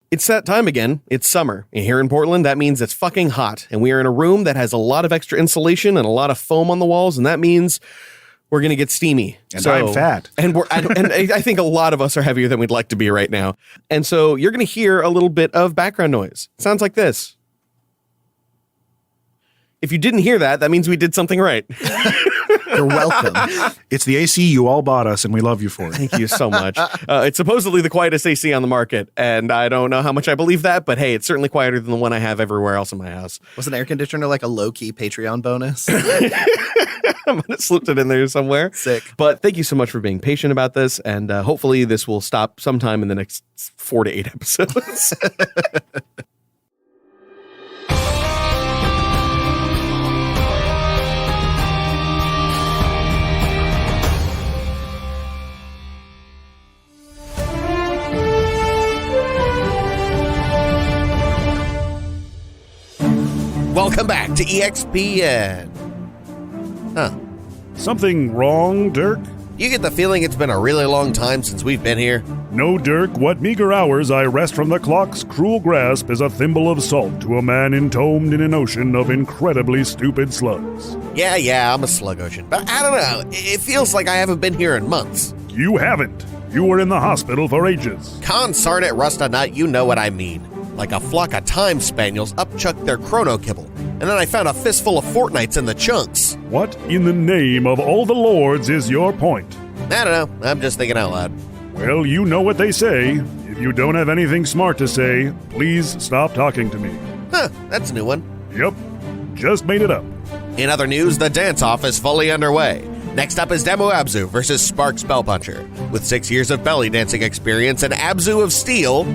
It's that time again. It's summer. And here in Portland, that means it's fucking hot. And we are in a room that has a lot of extra insulation and a lot of foam on the walls. And that means we're going to get steamy. And I'm fat. And I think a lot of us are heavier than we'd like to be right now. And so you're going to hear a little bit of background noise. It sounds like this. If you didn't hear that, that means we did something right. You're welcome. It's the AC you all bought us, and we love you for it. Thank you so much. It's supposedly the quietest AC on the market, and I don't know how much I believe that, but hey, it's certainly quieter than the one I have everywhere else in my house. Was an air conditioner like a low-key Patreon bonus? I might have slipped it in there somewhere. Sick. But thank you so much for being patient about this, and hopefully this will stop sometime in the next 4 to 8 episodes. Welcome back to EXPN. Huh. Something wrong, Dirk? You get the feeling it's been a really long time since we've been here? No, Dirk. What meager hours I rest from the clock's cruel grasp is a thimble of salt to a man entombed in an ocean of incredibly stupid slugs. Yeah, I'm a slug ocean. But I don't know. It feels like I haven't been here in months. You haven't. You were in the hospital for ages. Consarn it, Rust-a-Nut, you know what I mean. Like a flock of time spaniels upchucked their chrono kibble, and then I found a fistful of fortnights in the chunks. What in the name of all the lords is your point? I don't know. I'm just thinking out loud. Well, you know what they say. If you don't have anything smart to say, please stop talking to me. Huh, that's a new one. Yep, just made it up. In other news, the dance-off is fully underway. Next up is Demo Abzu versus Spark Spellpuncher. With 6 years of belly dancing experience and Abzu of Steel,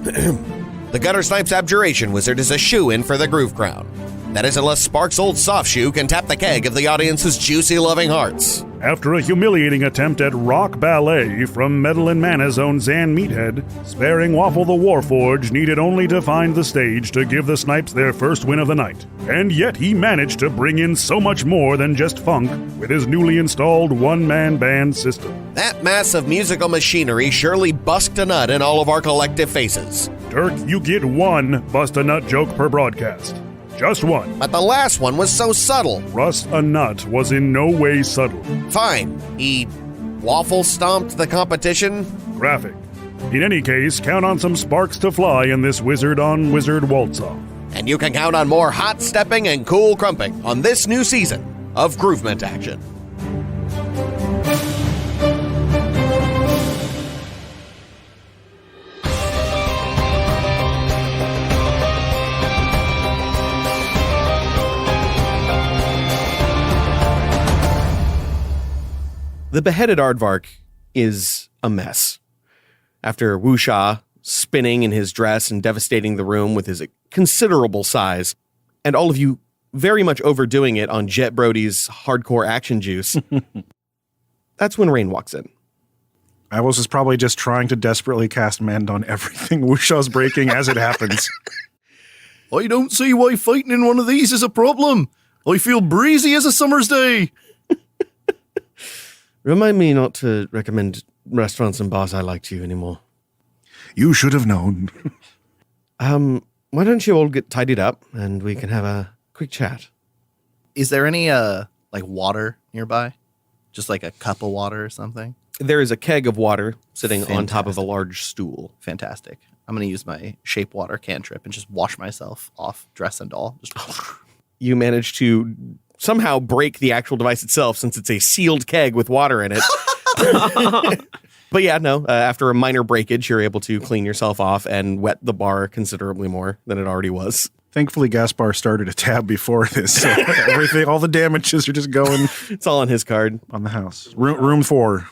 the Gutter Snipes Abjuration Wizard is a shoo-in for the Groove Crown. That is unless Spark's old soft shoe can tap the keg of the audience's juicy loving hearts. After a humiliating attempt at rock ballet from Metal and Mana's own Zan Meathead, sparing Waffle the Warforged needed only to find the stage to give the Snipes their first win of the night. And yet he managed to bring in so much more than just funk with his newly installed one-man band system. That mass of musical machinery surely busked a nut in all of our collective faces. Dirk, you get one bust-a-nut joke per broadcast. Just one. But the last one was so subtle. Rust-a-Nut was in no way subtle. Fine. He waffle stomped the competition. Graphic. In any case, count on some sparks to fly in this wizard-on-wizard waltz-off. And you can count on more hot stepping and cool crumping on this new season of Groovement Action. The beheaded aardvark is a mess. After Wuxia spinning in his dress and devastating the room with his considerable size, and all of you very much overdoing it on Jet Brody's hardcore action juice, that's when Rain walks in. Owls is probably just trying to desperately cast mend on everything Wuxia's breaking as it happens. I don't see why fighting in one of these is a problem. I feel breezy as a summer's day. Remind me not to recommend restaurants and bars I like to you anymore. You should have known. Why don't you all get tidied up and we can have a quick chat? Is there any, like water nearby? Just like a cup of water or something? There is a keg of water sitting Fantastic. on top of a large stool. Fantastic. I'm going to use my shape water cantrip and just wash myself off, dress and all. Just You manage to somehow break the actual device itself since it's a sealed keg with water in it. But yeah, no, after a minor breakage, you're able to clean yourself off and wet the bar considerably more than it already was. Thankfully, Gaspar started a tab before this, so everything, all the damages are just going It's all on his card. on the house. Room 4.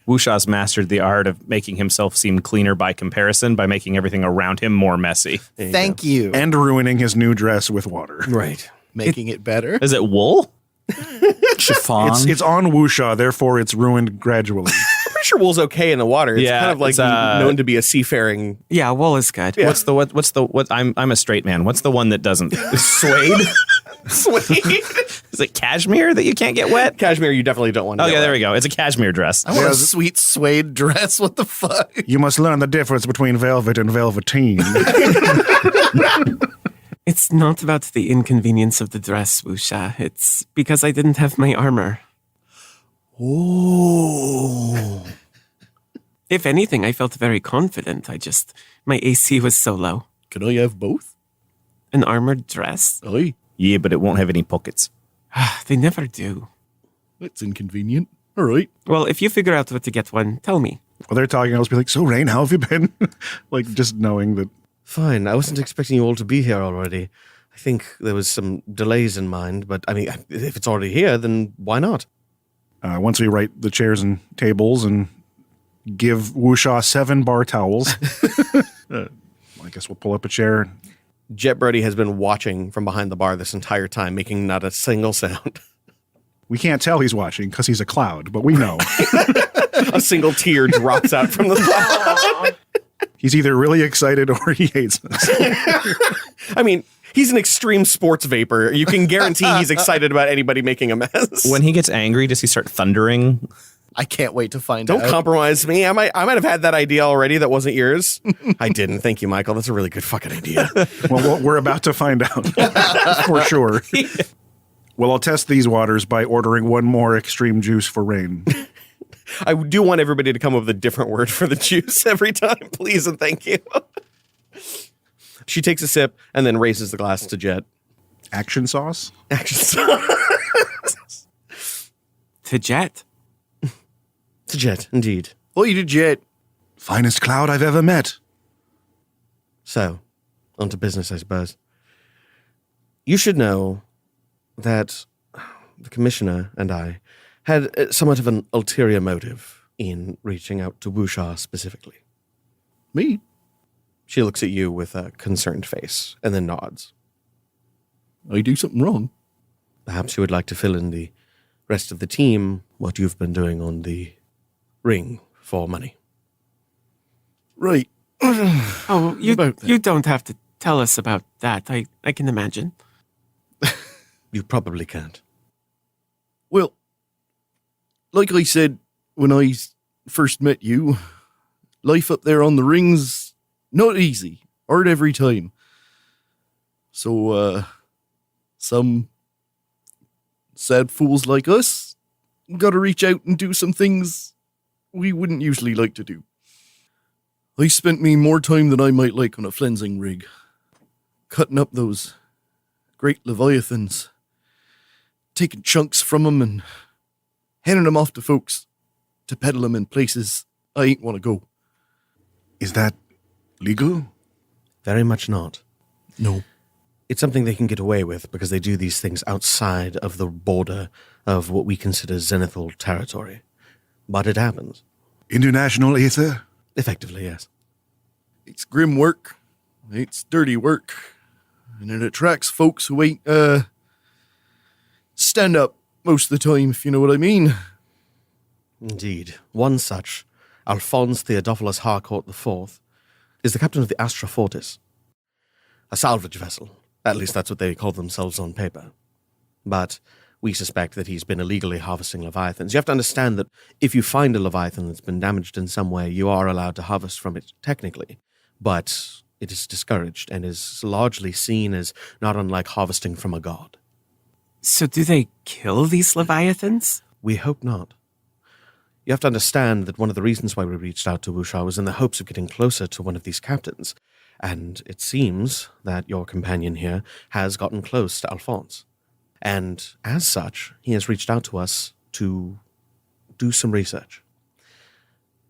Wuxia's mastered the art of making himself seem cleaner by comparison by making everything around him more messy. thank you. And ruining his new dress with water. Right. Making it better. Is it wool? Chiffon. It's on Wuxia, therefore it's ruined gradually. I'm pretty sure wool's okay in the water. It's Yeah, kind of like it's, known to be a seafaring. Yeah, wool is good. Yeah. What's the I'm a straight man. What's the one that doesn't? Suede? Suede. Is it cashmere that you can't get wet? Cashmere, you definitely don't want to. Oh yeah, there we go. It's a cashmere dress. I want a sweet suede dress. What the fuck? You must learn the difference between velvet and velveteen. It's not about the inconvenience of the dress, Wusha. It's because I didn't have my armor. Oh. If anything, I felt very confident. My AC was so low. Can I have both? An armored dress? Aye. Yeah, but it won't have any pockets. They never do. That's inconvenient. All right. Well, if you figure out what to get one, tell me. While they're talking, I'll just be like, so Rain, how have you been? Like, just knowing that. Fine. I wasn't expecting you all to be here already. I think there was some delays in mind, but I mean, if it's already here, then why not? Once we write the chairs and tables and give Wusha 7 bar towels, I guess we'll pull up a chair. Jet Brody has been watching from behind the bar this entire time, making not a single sound. We can't tell he's watching because he's a cloud, but we know. A single tear drops out from the cloud. He's either really excited or he hates us. I mean, he's an extreme sports vapor. You can guarantee he's excited about anybody making a mess. When he gets angry, does he start thundering? I can't wait to find Don't out. compromise me. I might have had that idea already that wasn't yours. I didn't. Thank you, Michael. That's a really good fucking idea. Well, we're about to find out for sure. Well, I'll test these waters by ordering 1 more extreme juice for Rain. I do want everybody to come up with a different word for the juice every time, please and thank you. She takes a sip and then raises the glass to Jet. Action sauce? Action. To Jet. To Jet, indeed. Oh, you did, Jet. Finest cloud I've ever met. So, on to business, I suppose. You should know that the commissioner and I had somewhat of an ulterior motive in reaching out to Wusha specifically. Me? She looks at you with a concerned face and then nods. I do something wrong. Perhaps you would like to fill in the rest of the team what you've been doing on the ring for money. Right. Oh, About that. you don't have to tell us about that. I can imagine. You probably can't. Well, like I said when I first met you, life up there on the ring's not easy. Hard every time. So, some sad fools like us gotta reach out and do some things we wouldn't usually like to do. I spent me more time than I might like on a flensing rig, cutting up those great leviathans, taking chunks from them and handing them off to folks to peddle them in places I ain't want to go. Is that legal? Very much not. No. It's something they can get away with because they do these things outside of the border of what we consider Zenithal territory. But it happens. International ether? Effectively, yes. It's grim work. It's dirty work. And it attracts folks who ain't, stand up most of the time, if you know what I mean. Indeed. One such, Alphonse Theodophilus Harcourt IV, is the captain of the Astra Fortis, a salvage vessel. At least that's what they call themselves on paper. But we suspect that he's been illegally harvesting leviathans. You have to understand that if you find a leviathan that's been damaged in some way, you are allowed to harvest from it technically. But it is discouraged and is largely seen as not unlike harvesting from a god. So do they kill these leviathans? We hope not. You have to understand that one of the reasons why we reached out to Wusha was in the hopes of getting closer to one of these captains. And it seems that your companion here has gotten close to Alphonse. And as such, he has reached out to us to do some research.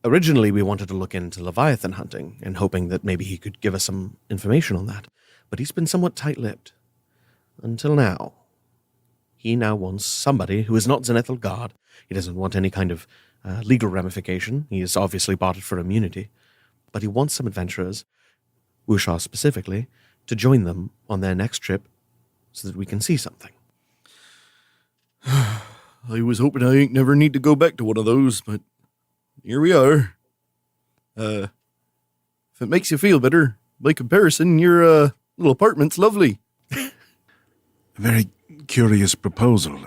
Originally, we wanted to look into Leviathan hunting and hoping that maybe he could give us some information on that. But he's been somewhat tight-lipped. Until now. He now wants somebody who is not Zenithal Guard. He doesn't want any kind of legal ramification. He has obviously bought it for immunity. But he wants some adventurers, Wusha specifically, to join them on their next trip so that we can see something. I was hoping I ain't never need to go back to one of those, but here we are. If it makes you feel better, by comparison, your little apartment's lovely. A very curious proposal.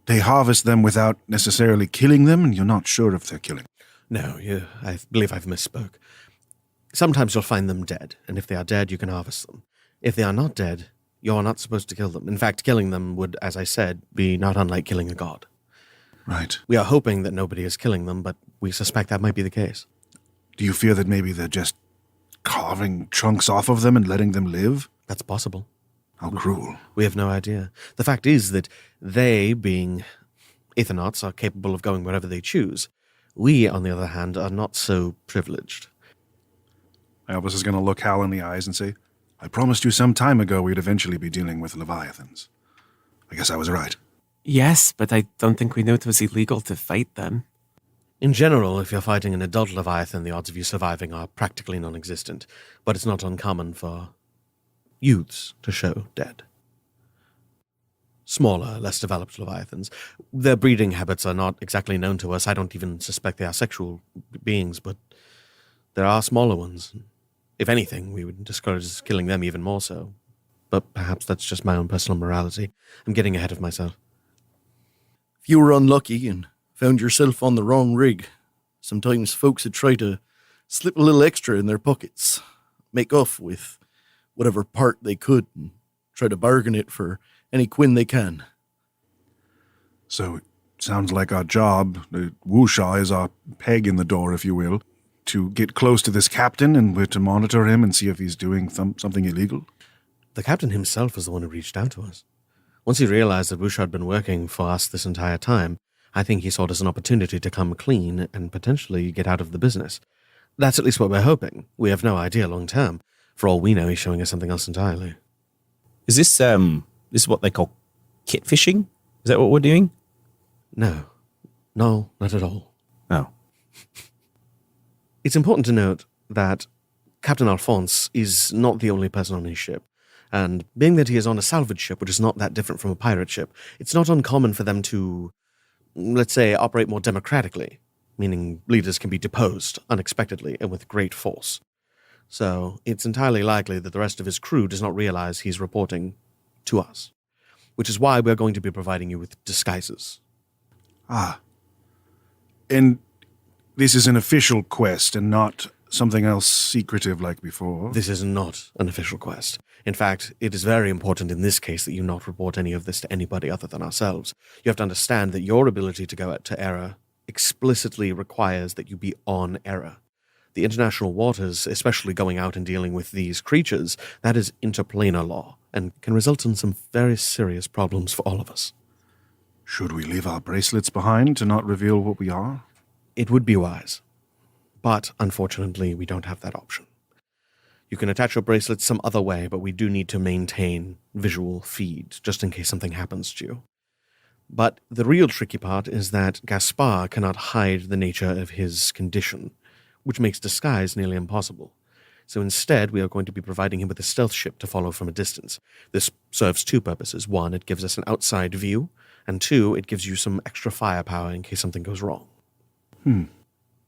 They harvest them without necessarily killing them, and you're not sure if they're killing. No, I believe I've misspoke. Sometimes you'll find them dead, and if they are dead, you can harvest them. If they are not dead, you're not supposed to kill them. In fact, killing them would, as I said, be not unlike killing a god. Right. We are hoping that nobody is killing them, but we suspect that might be the case. Do you fear that maybe they're just carving chunks off of them and letting them live? That's possible. How cruel. We have no idea. The fact is that they, being Aeternauts, are capable of going wherever they choose. We, on the other hand, are not so privileged. Albus is going to look Hal in the eyes and say, I promised you some time ago we'd eventually be dealing with Leviathans. I guess I was right. Yes, but I don't think we knew it was illegal to fight them. In general, if you're fighting an adult Leviathan, the odds of you surviving are practically non-existent, but it's not uncommon for youths to show dead. Smaller, less developed Leviathans. Their breeding habits are not exactly known to us. I don't even suspect they are sexual beings, but there are smaller ones. If anything, we would discourage killing them even more so. But perhaps that's just my own personal morality. I'm getting ahead of myself. If you were unlucky and found yourself on the wrong rig, sometimes folks would try to slip a little extra in their pockets, make off with whatever part they could, and try to bargain it for any quinn they can. So it sounds like our job, Wusha is our peg in the door, if you will, to get close to this captain and we're to monitor him and see if he's doing something illegal? The captain himself is the one who reached out to us. Once he realized that Wusha had been working for us this entire time, I think he saw it as an opportunity to come clean and potentially get out of the business. That's at least what we're hoping. We have no idea long term. For all we know, he's showing us something else entirely. Is this what they call kit fishing? Is that what we're doing? No, not at all. Oh. It's important to note that Captain Alphonse is not the only person on his ship. And being that he is on a salvage ship, which is not that different from a pirate ship, it's not uncommon for them to, let's say, operate more democratically, meaning leaders can be deposed unexpectedly and with great force. So it's entirely likely that the rest of his crew does not realize he's reporting to us, which is why we're going to be providing you with disguises. Ah. And this is an official quest and not something else secretive like before. This is not an official quest. In fact, it is very important in this case that you not report any of this to anybody other than ourselves. You have to understand that your ability to go out to Error explicitly requires that you be on Error. The international waters, especially going out and dealing with these creatures, that is interplanar law and can result in some very serious problems for all of us. Should we leave our bracelets behind to not reveal what we are? It would be wise. But, unfortunately, we don't have that option. You can attach your bracelets some other way, but we do need to maintain visual feed, just in case something happens to you. But the real tricky part is that Gaspar cannot hide the nature of his condition, which makes disguise nearly impossible. So instead, we are going to be providing him with a stealth ship to follow from a distance. This serves two purposes. One, it gives us an outside view, and two, it gives you some extra firepower in case something goes wrong.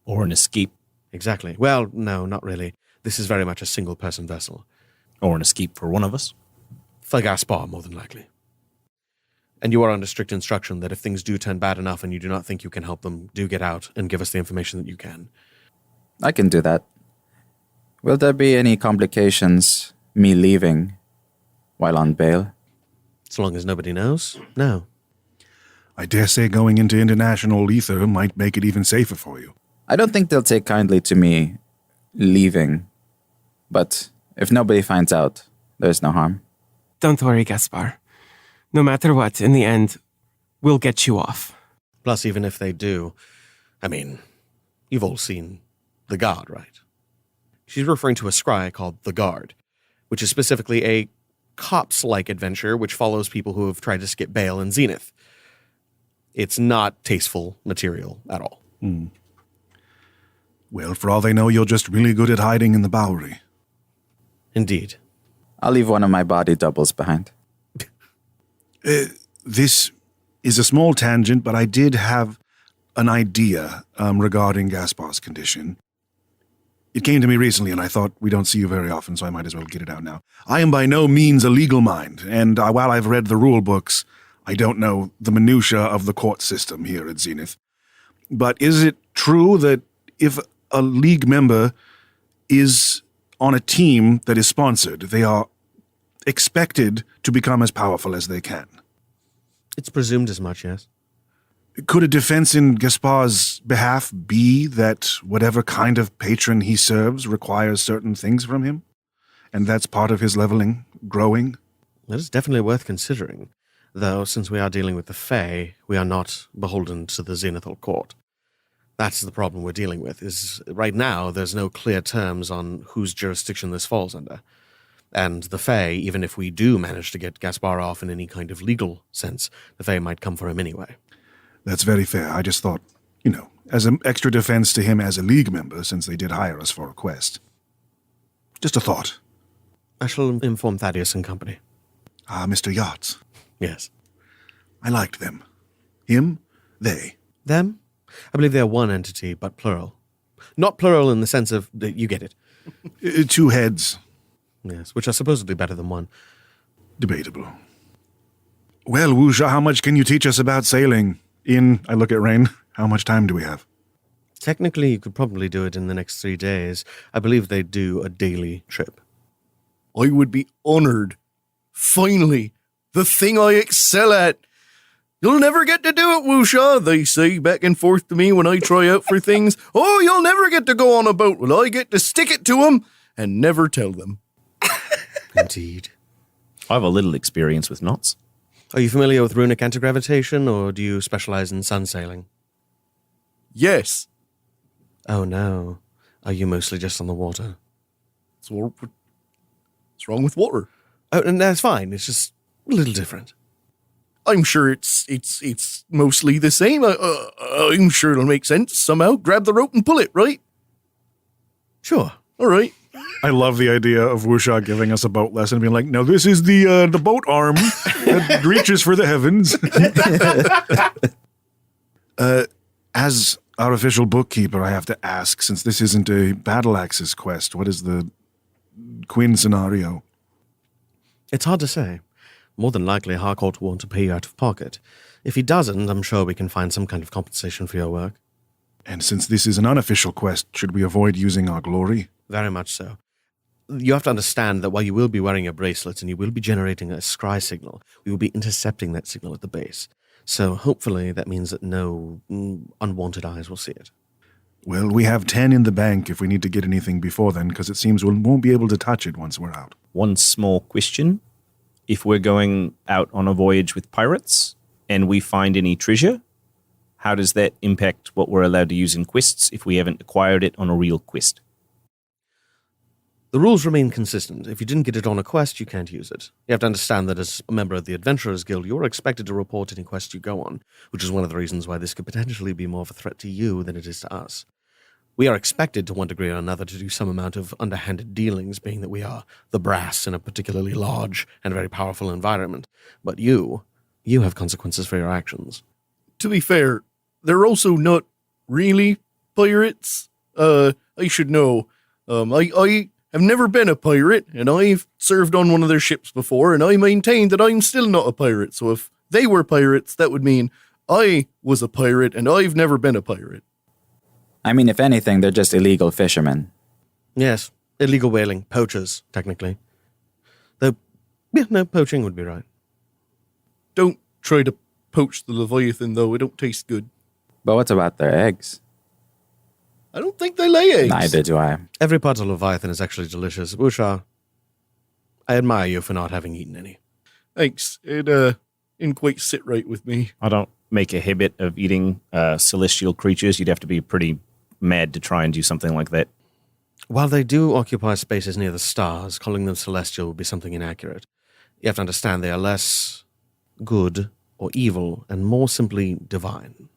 Or an escape. Exactly. Well, no, not really. This is very much a single-person vessel. Or an escape for one of us. For Gaspar, more than likely. And you are under strict instruction that if things do turn bad enough and you do not think you can help them, do get out and give us the information that you can. I can do that. Will there be any complications, me leaving while on bail? As long as nobody knows, no. I dare say going into international ether might make it even safer for you. I don't think they'll take kindly to me leaving. But if nobody finds out, there's no harm. Don't worry, Gaspar. No matter what, in the end, we'll get you off. Plus, even if they do, I mean, you've all seen The Guard, right? She's referring to a scry called The Guard, which is specifically a cops-like adventure which follows people who have tried to skip bail in Zenith. It's not tasteful material at all. Well, for all they know, you're just really good at hiding in the Bowery. Indeed. I'll leave one of my body doubles behind. This is a small tangent, but I did have an idea regarding Gaspar's condition. It came to me recently, and I thought we don't see you very often, so I might as well get it out now. I am by no means a legal mind, and while I've read the rule books, I don't know the minutiae of the court system here at Zenith. But is it true that if a League member is on a team that is sponsored, they are expected to become as powerful as they can? It's presumed as much, yes. Could a defense in Gaspar's behalf be that whatever kind of patron he serves requires certain things from him? And that's part of his leveling, growing? That is definitely worth considering. Though, since we are dealing with the Fae, we are not beholden to the Zenithal Court. That's the problem we're dealing with, is right now there's no clear terms on whose jurisdiction this falls under. And the Fae, even if we do manage to get Gaspar off in any kind of legal sense, the Fae might come for him anyway. That's very fair. I just thought, as an extra defense to him as a League member, since they did hire us for a quest. Just a thought. I shall inform Thaddeus and company. Ah, Mr. Yachts. Yes. I liked them. Him, they. Them? I believe they are one entity, but plural. Not plural in the sense of, you get it. 2 heads. Yes, which are supposedly better than one. Debatable. Well, Wusha, how much can you teach us about sailing? I look at Rain, how much time do we have? Technically, you could probably do it in the next 3 days. I believe they do a daily trip. I would be honored. Finally, the thing I excel at. You'll never get to do it, Wusha, they say back and forth to me when I try out for things. Oh, you'll never get to go on a boat. Well, I get to stick it to them and never tell them. Indeed. I have a little experience with knots. Are you familiar with runic antigravitation, or do you specialize in sun sailing? Yes. Oh, no. Are you mostly just on the water? So what's wrong with water? Oh, and that's fine. It's just a little different. I'm sure it's mostly the same. I'm sure it'll make sense somehow. Grab the rope and pull it, right? Sure. All right. I love the idea of Wusha giving us a boat lesson and being like, no, this is the boat arm that reaches for the heavens. As our official bookkeeper, I have to ask, since this isn't a battle axis quest, what is the Quinn scenario? It's hard to say. More than likely, Harcourt will want to pay you out of pocket. If he doesn't, I'm sure we can find some kind of compensation for your work. And since this is an unofficial quest, should we avoid using our glory? Very much so. You have to understand that while you will be wearing your bracelets and you will be generating a scry signal, we will be intercepting that signal at the base. So hopefully that means that no unwanted eyes will see it. Well, we have 10 in the bank if we need to get anything before then, because it seems we won't be able to touch it once we're out. One small question. If we're going out on a voyage with pirates and we find any treasure, how does that impact what we're allowed to use in quests if we haven't acquired it on a real quest? The rules remain consistent. If you didn't get it on a quest, you can't use it. You have to understand that as a member of the Adventurers Guild, you're expected to report any quest you go on, which is one of the reasons why this could potentially be more of a threat to you than it is to us. We are expected to one degree or another to do some amount of underhanded dealings, being that we are the brass in a particularly large and very powerful environment. But you have consequences for your actions. To be fair, they're also not really pirates. I should know. I have never been a pirate, and I've served on one of their ships before, and I maintain that I'm still not a pirate. So if they were pirates, that would mean I was a pirate, and I've never been a pirate. I mean, if anything, they're just illegal fishermen. Yes, illegal whaling, poachers, technically. Though, yeah, no, poaching would be right. Don't try to poach the Leviathan, though. It don't taste good. But what about their eggs? I don't think they lay eggs. Neither do I. Every part of Leviathan is actually delicious. Wusha, I admire you for not having eaten any. Thanks. It didn't quite sit right with me. I don't make a habit of eating celestial creatures. You'd have to be pretty mad to try and do something like that. While they do occupy spaces near the stars, calling them celestial would be something inaccurate. You have to understand they are less good or evil and more simply divine.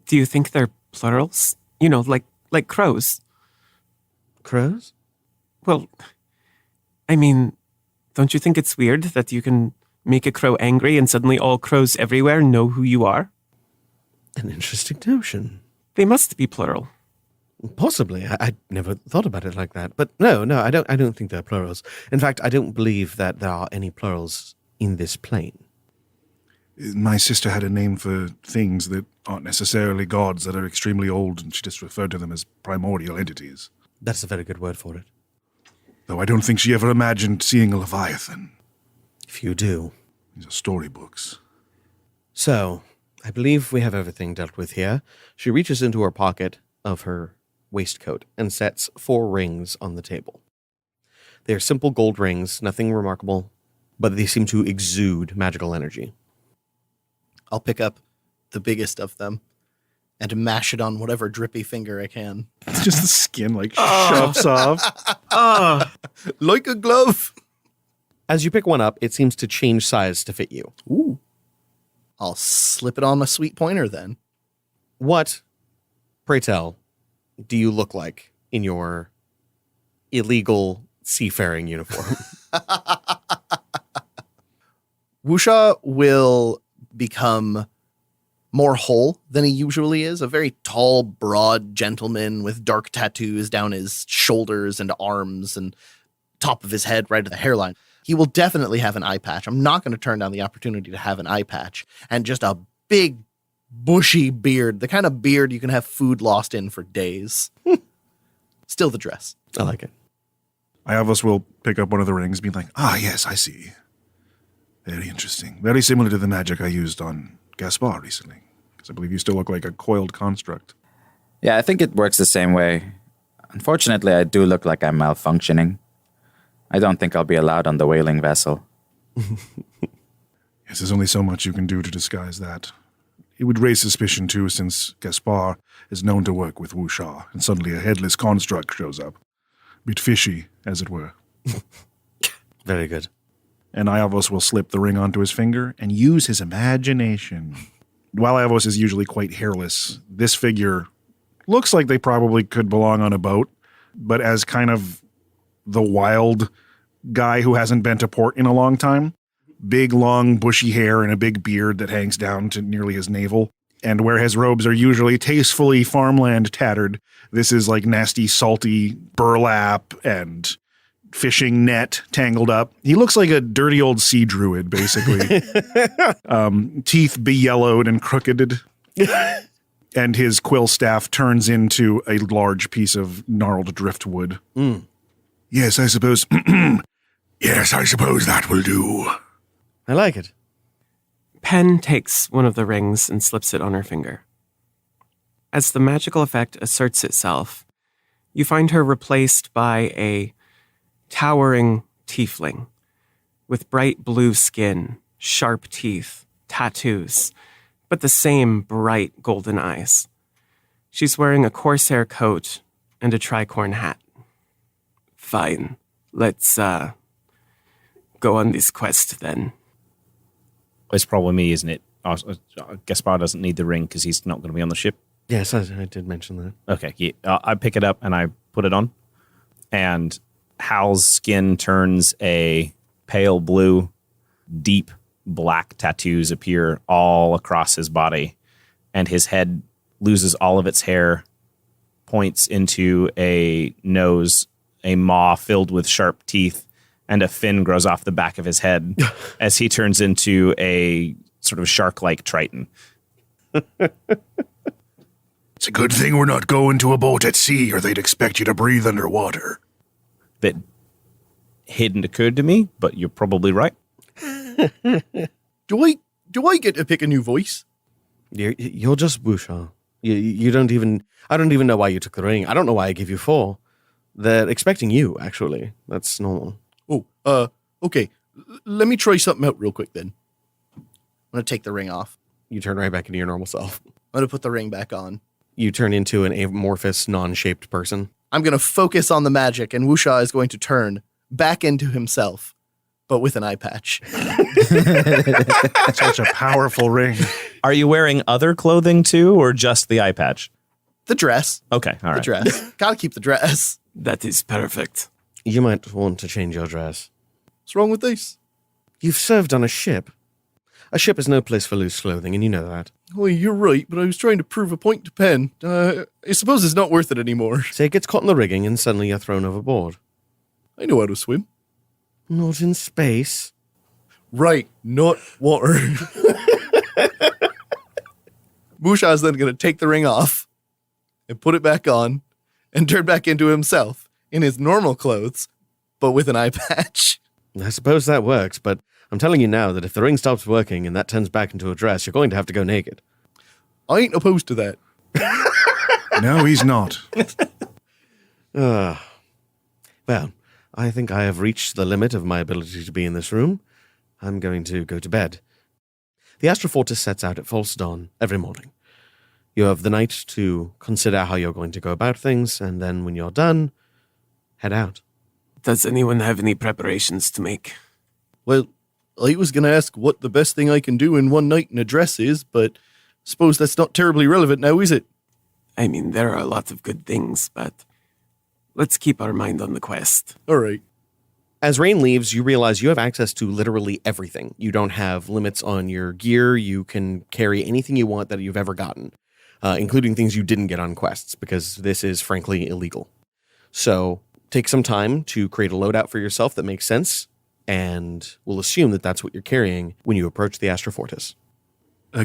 Do you think they're plurals? You know, like crows? Crows? Well, I mean, don't you think it's weird that you can make a crow angry and suddenly all crows everywhere know who you are? An interesting notion. They must be plural. Possibly. I never thought about it like that. But no, I don't think they're plurals. In fact, I don't believe that there are any plurals in this plane. My sister had a name for things that aren't necessarily gods, that are extremely old, and she just referred to them as primordial entities. That's a very good word for it. Though I don't think she ever imagined seeing a Leviathan. If you do. These are storybooks. So, I believe we have everything dealt with here. She reaches into her pocket of her waistcoat and sets 4 rings on the table. They are simple gold rings, nothing remarkable, but they seem to exude magical energy. I'll pick up the biggest of them and mash it on whatever drippy finger I can. Just the skin, shoves off. Like a glove. As you pick one up, it seems to change size to fit you. Ooh. I'll slip it on my sweet pointer then. What, pray tell, do you look like in your illegal seafaring uniform? Wusha will become more whole than he usually is. A very tall, broad gentleman with dark tattoos down his shoulders and arms and top of his head right to the hairline. He will definitely have an eye patch. I'm not going to turn down the opportunity to have an eye patch. And just a big, bushy beard. The kind of beard you can have food lost in for days. Still the dress. I like it. Iavos will pick up one of the rings, being like, yes, I see. Very interesting. Very similar to the magic I used on Gaspar recently. Because I believe you still look like a coiled construct. Yeah, I think it works the same way. Unfortunately, I do look like I'm malfunctioning. I don't think I'll be allowed on the whaling vessel. Yes, there's only so much you can do to disguise that. It would raise suspicion, too, since Gaspar is known to work with Wusha, and suddenly a headless construct shows up. Bit fishy, as it were. Very good. And Iavos will slip the ring onto his finger and use his imagination. While Iavos is usually quite hairless, this figure looks like they probably could belong on a boat, but as kind of the wild guy who hasn't been to port in a long time. Big, long, bushy hair and a big beard that hangs down to nearly his navel. And where his robes are usually tastefully farmland tattered, this is like nasty, salty burlap and fishing net tangled up. He looks like a dirty old sea druid, basically. Teeth be-yellowed and crooked. And his quill staff turns into a large piece of gnarled driftwood. Mm. Yes, I suppose. Yes, I suppose that will do. I like it. Pen takes one of the rings and slips it on her finger. As the magical effect asserts itself, you find her replaced by a towering tiefling with bright blue skin, sharp teeth, tattoos, but the same bright golden eyes. She's wearing a corsair coat and a tricorn hat. Fine. Let's, go on this quest then. It's probably me, isn't it? Gaspar doesn't need the ring because he's not going to be on the ship. Yes, I did mention that. Okay, yeah. I pick it up and I put it on. And Hal's skin turns a pale blue. Deep black tattoos appear all across his body. And his head loses all of its hair, points into a nose, a maw filled with sharp teeth, and a fin grows off the back of his head as he turns into a sort of shark-like triton. It's a good thing we're not going to a boat at sea, or they'd expect you to breathe underwater. That hadn't occurred to me, but you're probably right. Do I get to pick a new voice? You're just Wusha. You don't even... I don't even know why you took the ring. I don't know why I gave you 4. They're expecting you, actually. That's normal. Oh, okay. Let me try something out real quick then. I'm going to take the ring off. You turn right back into your normal self. I'm going to put the ring back on. You turn into an amorphous, non-shaped person. I'm going to focus on the magic, and Wusha is going to turn back into himself, but with an eye patch. Such a powerful ring. Are you wearing other clothing too, or just the eye patch? The dress. Okay, all right. The dress. Gotta keep the dress. That is perfect. You might want to change your dress. What's wrong with this? You've served on a ship. A ship is no place for loose clothing, and you know that. Well, you're right, but I was trying to prove a point to Penn. I suppose it's not worth it anymore. Say it gets caught in the rigging and suddenly you're thrown overboard. I know how to swim. Not in space. Right, not water. Musha's then going to take the ring off and put it back on and turn back into himself in his normal clothes, but with an eye patch. I suppose that works, but I'm telling you now that if the ring stops working and that turns back into a dress, you're going to have to go naked. I ain't opposed to that. No, he's not. Well, I think I have reached the limit of my ability to be in this room. I'm going to go to bed. The Astrofortis sets out at false dawn every morning. You have the night to consider how you're going to go about things, and then when you're done, head out. Does anyone have any preparations to make? Well, I was going to ask what the best thing I can do in one night in a dress is, but suppose that's not terribly relevant now, is it? I mean, there are lots of good things, but let's keep our mind on the quest. All right. As Rain leaves, you realize you have access to literally everything. You don't have limits on your gear. You can carry anything you want that you've ever gotten, including things you didn't get on quests, because this is frankly illegal. So take some time to create a loadout for yourself that makes sense, and we'll assume that that's what you're carrying when you approach the Astrofortis.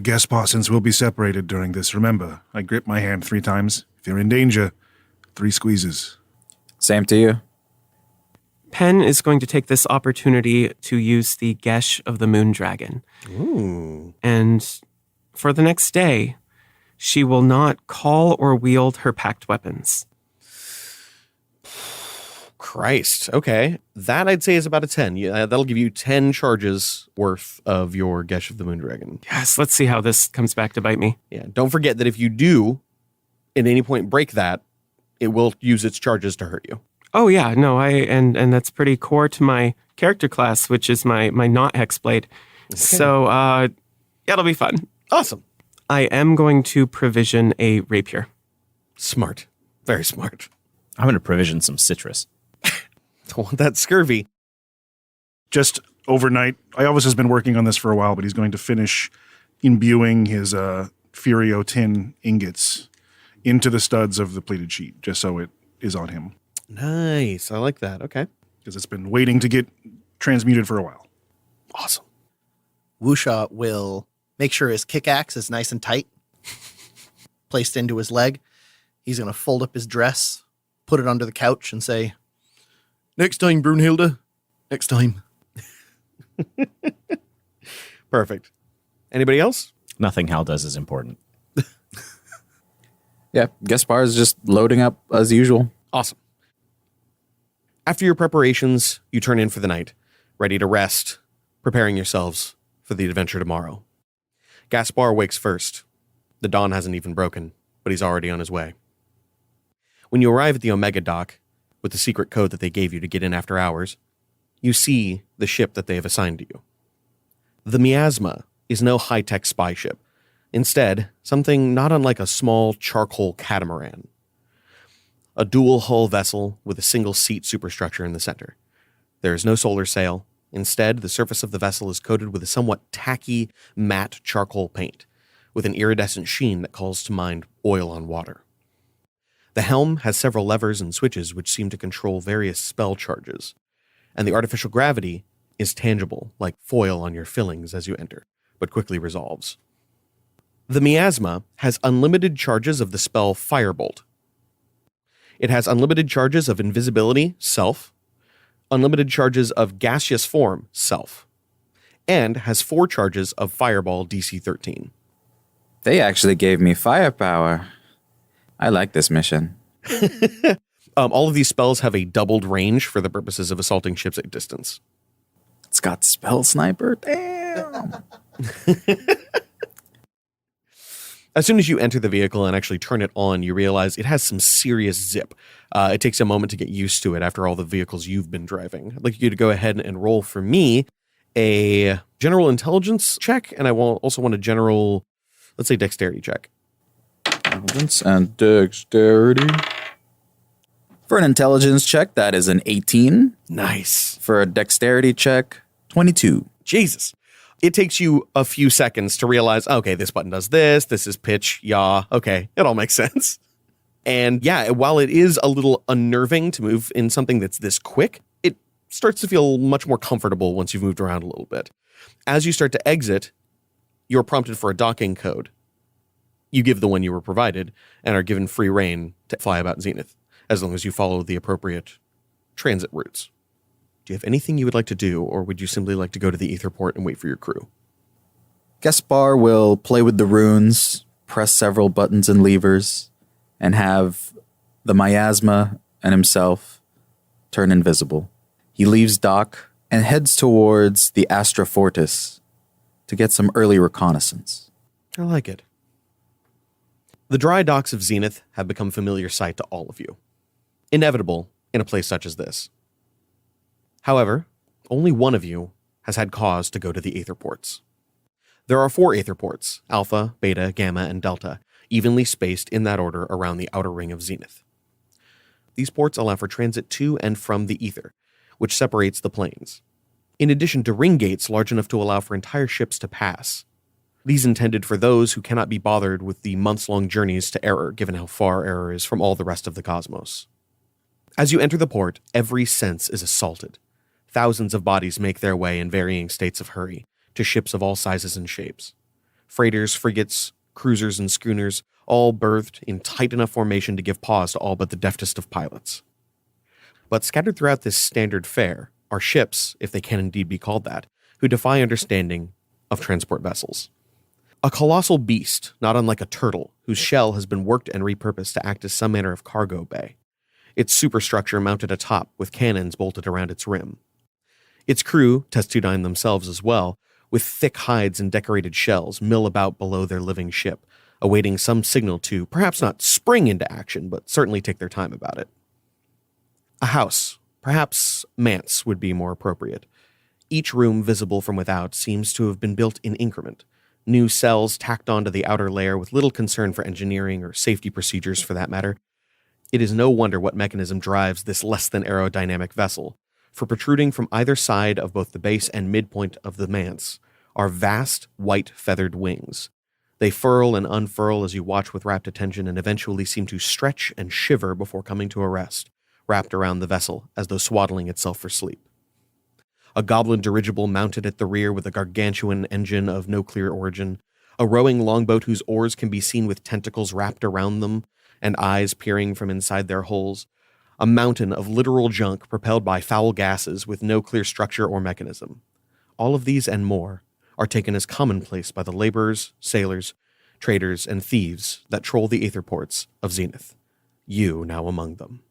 Gaspar, since we'll be separated during this, remember, I grip my hand 3 times. If you're in danger, 3 squeezes. Same to you. Penn is going to take this opportunity to use the Gesh of the Moon Dragon. Ooh. And for the next day, she will not call or wield her packed weapons. Christ. Okay. That I'd say is about a 10. Yeah, that'll give you 10 charges worth of your Gesh of the Moon Dragon. Yes, let's see how this comes back to bite me. Yeah. Don't forget that if you do at any point break that, it will use its charges to hurt you. Oh yeah, no, and that's pretty core to my character class, which is my not hexblade. Okay. So yeah, it'll be fun. Awesome. I am going to provision a rapier. Smart. Very smart. I'm going to provision some citrus. Don't want that scurvy. Just overnight, Iovas has been working on this for a while, but he's going to finish imbuing his Furio tin ingots into the studs of the pleated sheet, just so it is on him. Nice. I like that. Okay. Because it's been waiting to get transmuted for a while. Awesome. Wusha will make sure his kickaxe is nice and tight, placed into his leg. He's going to fold up his dress, put it under the couch, and say, "Next time, Brunhilde. Next time." Perfect. Anybody else? Nothing Hal does is important. Yeah, Gaspar is just loading up as usual. Awesome. After your preparations, you turn in for the night, ready to rest, preparing yourselves for the adventure tomorrow. Gaspar wakes first. The dawn hasn't even broken, but he's already on his way. When you arrive at the Omega dock, with the secret code that they gave you to get in after hours, you see the ship that they have assigned to you. The Miasma is no high-tech spy ship. Instead, something not unlike a small charcoal catamaran. A dual-hull vessel with a single-seat superstructure in the center. There is no solar sail. Instead, the surface of the vessel is coated with a somewhat tacky, matte charcoal paint, with an iridescent sheen that calls to mind oil on water. The helm has several levers and switches which seem to control various spell charges, and the artificial gravity is tangible, like foil on your fillings as you enter, but quickly resolves. The Miasma has unlimited charges of the spell Firebolt. It has unlimited charges of invisibility, self, unlimited charges of gaseous form, self, and has 4 charges of Fireball DC 13. They actually gave me firepower. I like this mission. All of these spells have a doubled range for the purposes of assaulting ships at distance. It's got Spell Sniper. Damn. As soon as you enter the vehicle and actually turn it on, you realize it has some serious zip. It takes a moment to get used to it after all the vehicles you've been driving. I'd like you to go ahead and roll for me a general intelligence check, and I will also want a general, let's say, dexterity check. Intelligence and dexterity. For an intelligence check, that is an 18. Nice. For a dexterity check, 22. Jesus. It takes you a few seconds to realize, okay, this button does this is pitch, yaw, okay, it all makes sense. And yeah, while it is a little unnerving to move in something that's this quick, it starts to feel much more comfortable once you've moved around a little bit. As you start to exit, you're prompted for a docking code. You give the one you were provided and are given free rein to fly about Zenith, as long as you follow the appropriate transit routes. Do you have anything you would like to do, or would you simply like to go to the Etherport and wait for your crew? Gaspar will play with the runes, press several buttons and levers, and have the miasma and himself turn invisible. He leaves dock and heads towards the Astra Fortis to get some early reconnaissance. I like it. The dry docks of Zenith have become familiar sight to all of you. Inevitable in a place such as this. However, only one of you has had cause to go to the Aetherports. There are 4 Aetherports, Alpha, Beta, Gamma, and Delta, evenly spaced in that order around the outer ring of Zenith. These ports allow for transit to and from the ether, which separates the planes, in addition to ring gates large enough to allow for entire ships to pass. These intended for those who cannot be bothered with the months-long journeys to Error, given how far Error is from all the rest of the cosmos. As you enter the port, every sense is assaulted. Thousands of bodies make their way in varying states of hurry to ships of all sizes and shapes. Freighters, frigates, cruisers, and schooners, all berthed in tight enough formation to give pause to all but the deftest of pilots. But scattered throughout this standard fare are ships, if they can indeed be called that, who defy understanding of transport vessels. A colossal beast, not unlike a turtle, whose shell has been worked and repurposed to act as some manner of cargo bay. Its superstructure mounted atop with cannons bolted around its rim. Its crew, Testudyne themselves as well, with thick hides and decorated shells, mill about below their living ship, awaiting some signal to perhaps not spring into action, but certainly take their time about it. A house, perhaps manse would be more appropriate. Each room visible from without seems to have been built in increment, new cells tacked onto the outer layer with little concern for engineering or safety procedures for that matter. It is no wonder what mechanism drives this less than aerodynamic vessel, for protruding from either side of both the base and midpoint of the manse are vast white feathered wings. They furl and unfurl as you watch with rapt attention and eventually seem to stretch and shiver before coming to a rest, wrapped around the vessel as though swaddling itself for sleep. A goblin dirigible mounted at the rear with a gargantuan engine of no clear origin, a rowing longboat whose oars can be seen with tentacles wrapped around them and eyes peering from inside their holes, a mountain of literal junk propelled by foul gases with no clear structure or mechanism. All of these and more are taken as commonplace by the laborers, sailors, traders, and thieves that troll the Aetherports of Zenith, you now among them.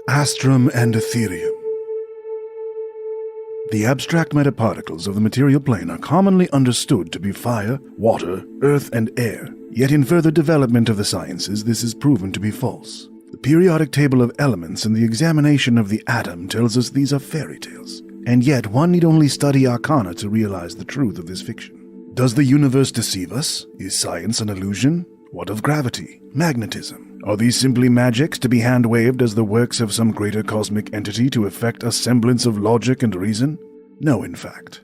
Astrum and Etherium. The abstract metaparticles of the material plane are commonly understood to be fire, water, earth, and air. Yet in further development of the sciences, this is proven to be false. The periodic table of elements and the examination of the atom tells us these are fairy tales. And yet one need only study arcana to realize the truth of this fiction. Does the universe deceive us? Is science an illusion? What of gravity? Magnetism? Are these simply magics to be hand-waved as the works of some greater cosmic entity to effect a semblance of logic and reason? No, in fact.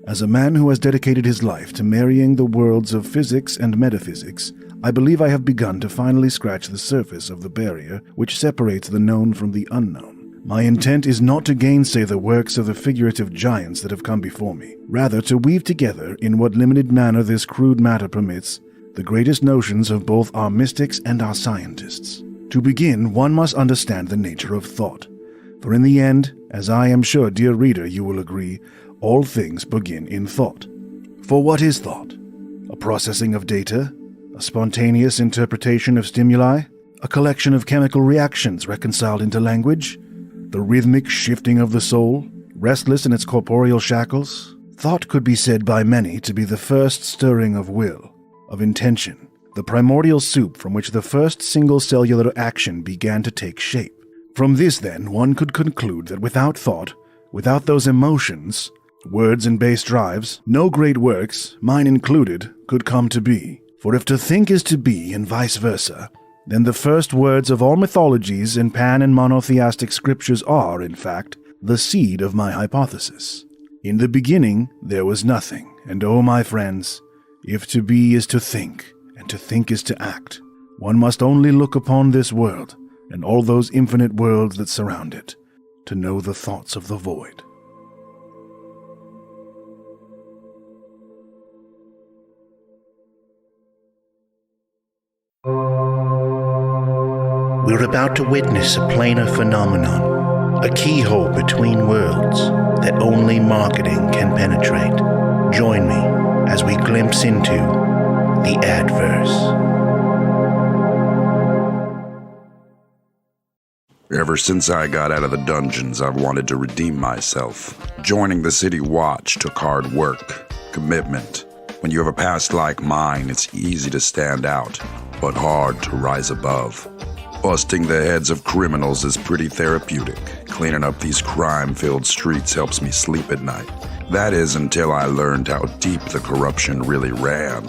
As a man who has dedicated his life to marrying the worlds of physics and metaphysics, I believe I have begun to finally scratch the surface of the barrier which separates the known from the unknown. My intent is not to gainsay the works of the figurative giants that have come before me, rather to weave together, in what limited manner this crude matter permits, the greatest notions of both our mystics and our scientists. To begin, one must understand the nature of thought. For in the end, as I am sure, dear reader, you will agree, all things begin in thought. For what is thought? A processing of data? A spontaneous interpretation of stimuli? A collection of chemical reactions reconciled into language? The rhythmic shifting of the soul? Restless in its corporeal shackles? Thought could be said by many to be the first stirring of will, of intention, the primordial soup from which the first single cellular action began to take shape. From this, then, one could conclude that without thought, without those emotions, words and base drives, no great works, mine included, could come to be. For if to think is to be and vice versa, then the first words of all mythologies in pan and monotheistic scriptures are, in fact, the seed of my hypothesis. In the beginning there was nothing, and oh my friends, if to be is to think, and to think is to act, one must only look upon this world, and all those infinite worlds that surround it, to know the thoughts of the void. We're about to witness a planar phenomenon, a keyhole between worlds that only marketing can penetrate. Join me as we glimpse into the Adverse. Ever since I got out of the dungeons, I've wanted to redeem myself. Joining the City Watch took hard work, commitment. When you have a past like mine, it's easy to stand out, but hard to rise above. Busting the heads of criminals is pretty therapeutic. Cleaning up these crime-filled streets helps me sleep at night. That is until I learned how deep the corruption really ran.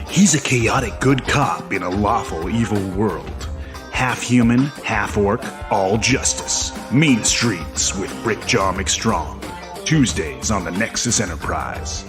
He's a chaotic good cop in a lawful evil world. Half human, half orc, all justice. Mean Streets with Brickjaw McStrong. Tuesdays on the Nexus Enterprise.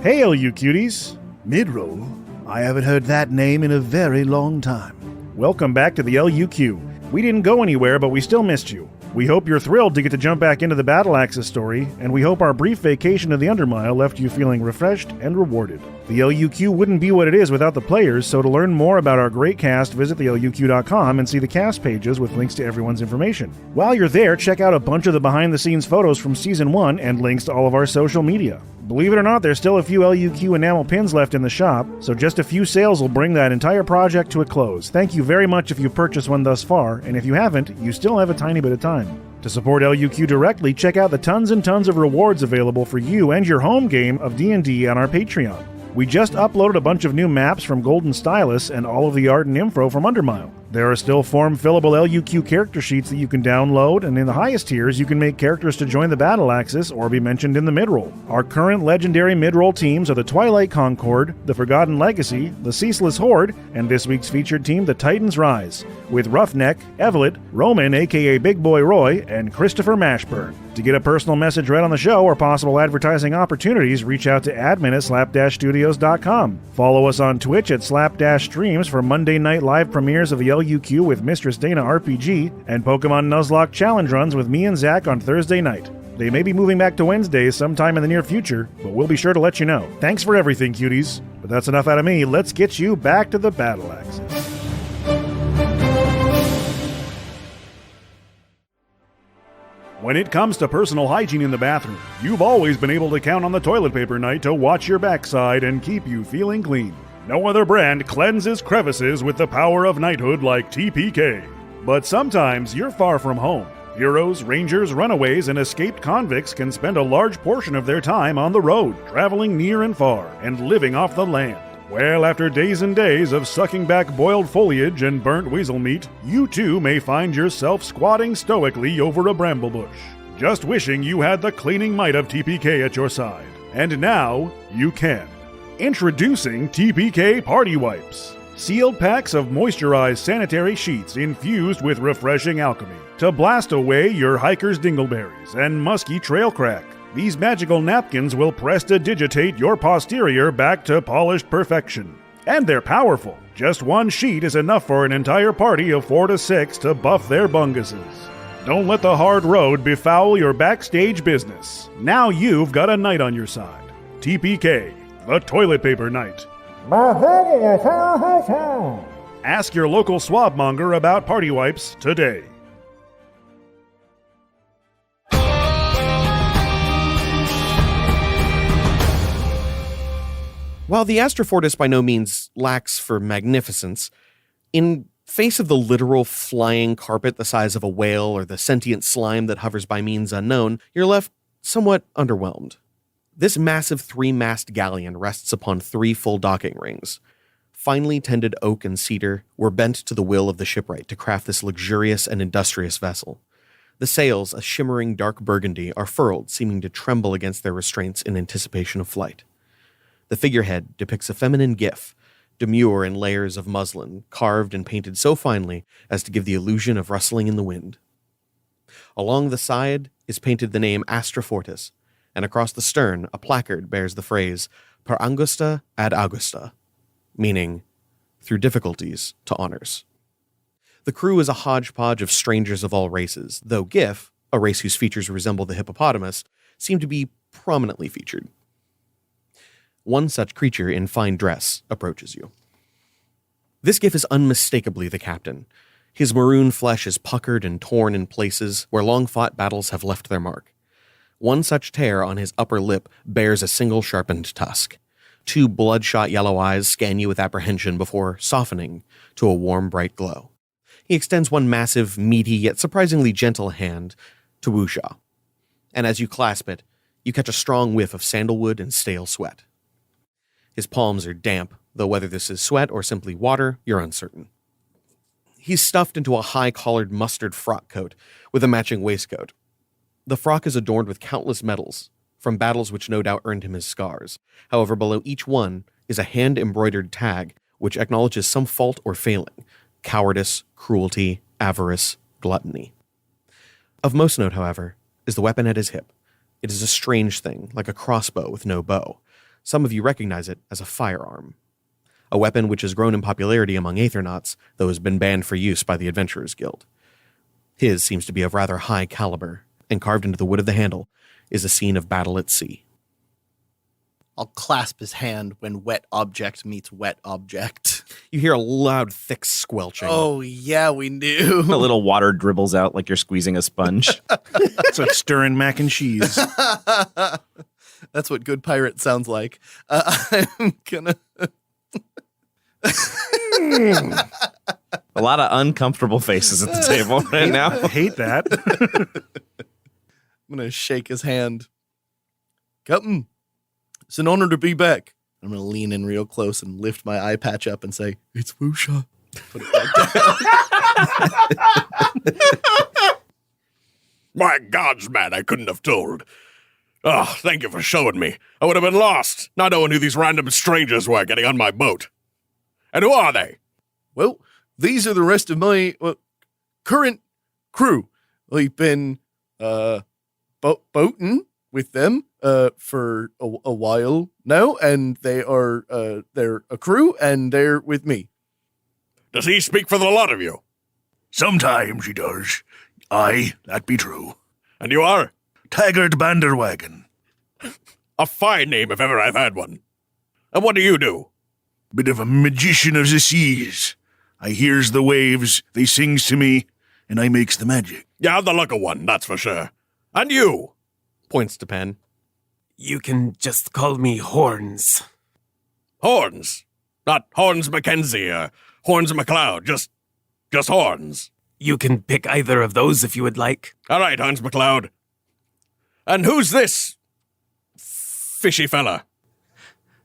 Hey, LU cuties! Midroll? I haven't heard that name in a very long time. Welcome back to the LUQ. We didn't go anywhere, but we still missed you. We hope you're thrilled to get to jump back into the Battle Axis story, and we hope our brief vacation to the Undermile left you feeling refreshed and rewarded. The LUQ wouldn't be what it is without the players, so to learn more about our great cast, visit theluq.com and see the cast pages with links to everyone's information. While you're there, check out a bunch of the behind-the-scenes photos from Season 1 and links to all of our social media. Believe it or not, there's still a few LUQ enamel pins left in the shop, so just a few sales will bring that entire project to a close. Thank you very much if you've purchased one thus far, and if you haven't, you still have a tiny bit of time. To support LUQ directly, check out the tons and tons of rewards available for you and your home game of D&D on our Patreon. We just uploaded a bunch of new maps from Golden Stylus and all of the art and info from Undermile. There are still form-fillable LUQ character sheets that you can download, and in the highest tiers, you can make characters to join the Battle Axis or be mentioned in the midroll. Our current legendary midroll teams are the Twilight Concord, the Forgotten Legacy, the Ceaseless Horde, and this week's featured team, the Titans Rise, with Roughneck, Evelyn, Roman aka Big Boy Roy, and Christopher Mashburn. To get a personal message read on the show or possible advertising opportunities, reach out to admin at slap-studios.com. Follow us on Twitch at slap-streams for Monday night live premieres of the LUQ with Mistress Dana RPG and Pokemon Nuzlocke challenge runs with me and Zach on Thursday night. They may be moving back to Wednesdays sometime in the near future, but we'll be sure to let you know. Thanks for everything, cuties. But that's enough out of me. Let's get you back to the Battle Axis. When it comes to personal hygiene in the bathroom, you've always been able to count on the toilet paper night to watch your backside and keep you feeling clean. No other brand cleanses crevices with the power of knighthood like TPK. But sometimes you're far from home. Heroes, rangers, runaways, and escaped convicts can spend a large portion of their time on the road, traveling near and far, and living off the land. Well, after days and days of sucking back boiled foliage and burnt weasel meat, you too may find yourself squatting stoically over a bramble bush, just wishing you had the cleaning might of TPK at your side. And now, you can. Introducing TPK Party Wipes. Sealed packs of moisturized sanitary sheets infused with refreshing alchemy to blast away your hiker's dingleberries and musky trail crack. These magical napkins will prestidigitate your posterior back to polished perfection. And they're powerful. Just one sheet is enough for an entire party of 4 to 6 to buff their bunguses. Don't let the hard road befoul your backstage business. Now you've got a knight on your side. TPK, the toilet paper knight. Ask your local swabmonger about party wipes today. While the Astrofortis by no means lacks for magnificence, in face of the literal flying carpet the size of a whale or the sentient slime that hovers by means unknown, you're left somewhat underwhelmed. This massive 3-mast galleon rests upon 3 full docking rings. Finely tended oak and cedar were bent to the will of the shipwright to craft this luxurious and industrious vessel. The sails, a shimmering dark burgundy, are furled, seeming to tremble against their restraints in anticipation of flight. The figurehead depicts a feminine gif, demure in layers of muslin, carved and painted so finely as to give the illusion of rustling in the wind. Along the side is painted the name Astra Fortis, and across the stern a placard bears the phrase Per Angusta ad Augusta, meaning through difficulties to honors. The crew is a hodgepodge of strangers of all races, though Gif, a race whose features resemble the hippopotamus, seem to be prominently featured. One such creature in fine dress approaches you. This Gif is unmistakably the captain. His maroon flesh is puckered and torn in places where long-fought battles have left their mark. One such tear on his upper lip bears a single sharpened tusk. 2 bloodshot yellow eyes scan you with apprehension before softening to a warm, bright glow. He extends one massive, meaty, yet surprisingly gentle hand to Wusha. And as you clasp it, you catch a strong whiff of sandalwood and stale sweat. His palms are damp, though whether this is sweat or simply water, you're uncertain. He's stuffed into a high-collared mustard frock coat with a matching waistcoat. The frock is adorned with countless medals, from battles which no doubt earned him his scars. However, below each one is a hand-embroidered tag which acknowledges some fault or failing: cowardice, cruelty, avarice, gluttony. Of most note, however, is the weapon at his hip. It is a strange thing, like a crossbow with no bow. Some of you recognize it as a firearm. A weapon which has grown in popularity among Aethernauts, though has been banned for use by the Adventurers Guild. His seems to be of rather high caliber, and carved into the wood of the handle is a scene of battle at sea. I'll clasp his hand when wet object meets wet object. You hear a loud, thick squelching. Oh, yeah, we knew. A little water dribbles out like you're squeezing a sponge. It's like stirring mac and cheese. That's what good pirate sounds like. I'm gonna... A lot of uncomfortable faces at the table right now. I hate that. I'm going to shake his hand. Captain, it's an honor to be back. I'm going to lean in real close and lift my eye patch up and say, it's Wusha. Put it back down. My gods, man, I couldn't have told. Oh, thank you for showing me. I would have been lost, not knowing who these random strangers were getting on my boat. And who are they? Well, these are the rest of my current crew. I've been boating with them for a while now, and they're a crew, and they're with me. Does he speak for the lot of you? Sometimes he does. Aye, that be true. And you are? Taggart Banderwagon. A fine name if ever I've had one. And what do you do? Bit of a magician of the seas. I hears the waves, they sings to me, and I makes the magic. You have the luck of one, that's for sure. And you? Points to Penn. You can just call me Horns. Horns. Not Horns Mackenzie or Horns McLeod, just Horns. You can pick either of those if you would like. All right, Horns McLeod. And who's this fishy fella?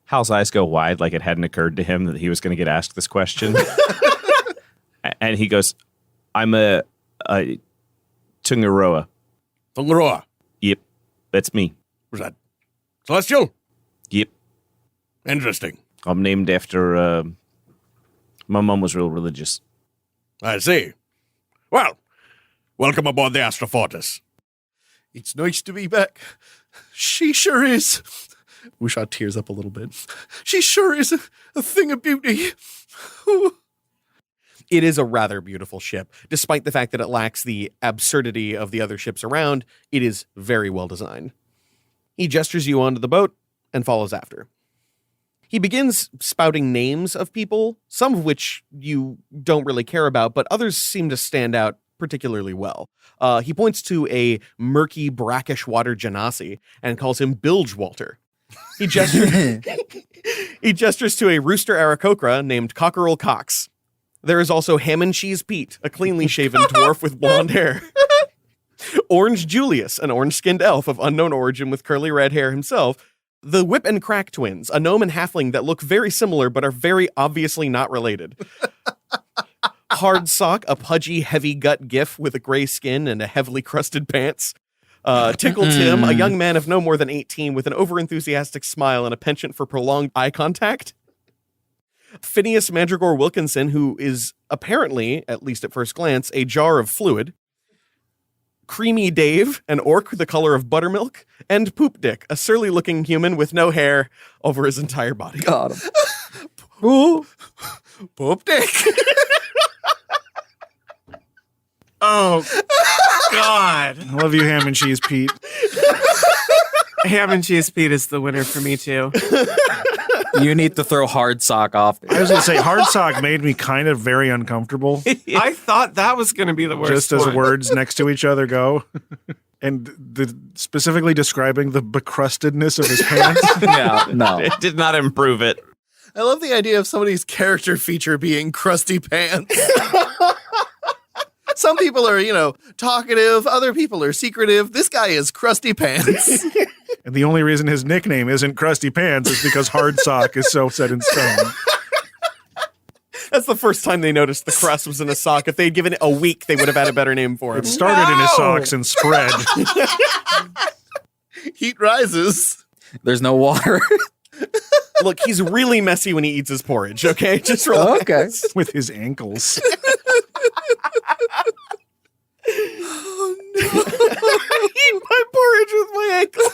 Hal's eyes go wide like it hadn't occurred to him that he was going to get asked this question. And he goes, I'm a Tungaroa. Tungaroa? Yep, that's me. Was that Celestial? Yep. Interesting. I'm named after, my mom was real religious. I see. Well, welcome aboard the Astra Fortis. It's nice to be back. She sure is. Wusha tears up a little bit. She sure is a thing of beauty. It is a rather beautiful ship. Despite the fact that it lacks the absurdity of the other ships around, it is very well designed. He gestures you onto the boat and follows after. He begins spouting names of people, some of which you don't really care about, but others seem to stand out particularly well. He points to a murky, brackish water genasi and calls him Bilge Walter. He gestures to a rooster Aarakocra named Cockerel Cox. There is also Ham and Cheese Pete, a cleanly shaven dwarf with blonde hair. Orange Julius, an orange-skinned elf of unknown origin with curly red hair himself. The Whip and Crack twins, a gnome and halfling that look very similar but are very obviously not related. Hard Sock, a pudgy, heavy gut gif with a gray skin and a heavily crusted pants. Tickle Tim, a young man of no more than 18 with an overenthusiastic smile and a penchant for prolonged eye contact. Phineas Mandragore Wilkinson, who is apparently, at least at first glance, a jar of fluid. Creamy Dave, an orc the color of buttermilk. And Poop Dick, a surly-looking human with no hair over his entire body. Got him. Poop Dick. Oh, God. I love you, Ham and Cheese Pete. Ham and Cheese Pete is the winner for me, too. You need to throw Hard Sock off. I was going to say, Hard Sock made me kind of very uncomfortable, I thought that was going to be the worst just as one. words next to each other go. And specifically describing the becrustedness of his pants. Yeah, no. It did not improve it. I love the idea of somebody's character feature being crusty pants. Some people are, talkative. Other people are secretive. This guy is crusty pants. And the only reason his nickname isn't Krusty Pants is because Hard Sock is so set in stone. That's the first time they noticed the crust was in a sock. If they had given it a week, they would have had a better name for him. It started in his socks and spread. Heat rises. There's no water. Look, he's really messy when he eats his porridge, okay? Just relax. Okay. With his ankles. Oh, no. I eat my porridge with my ankle.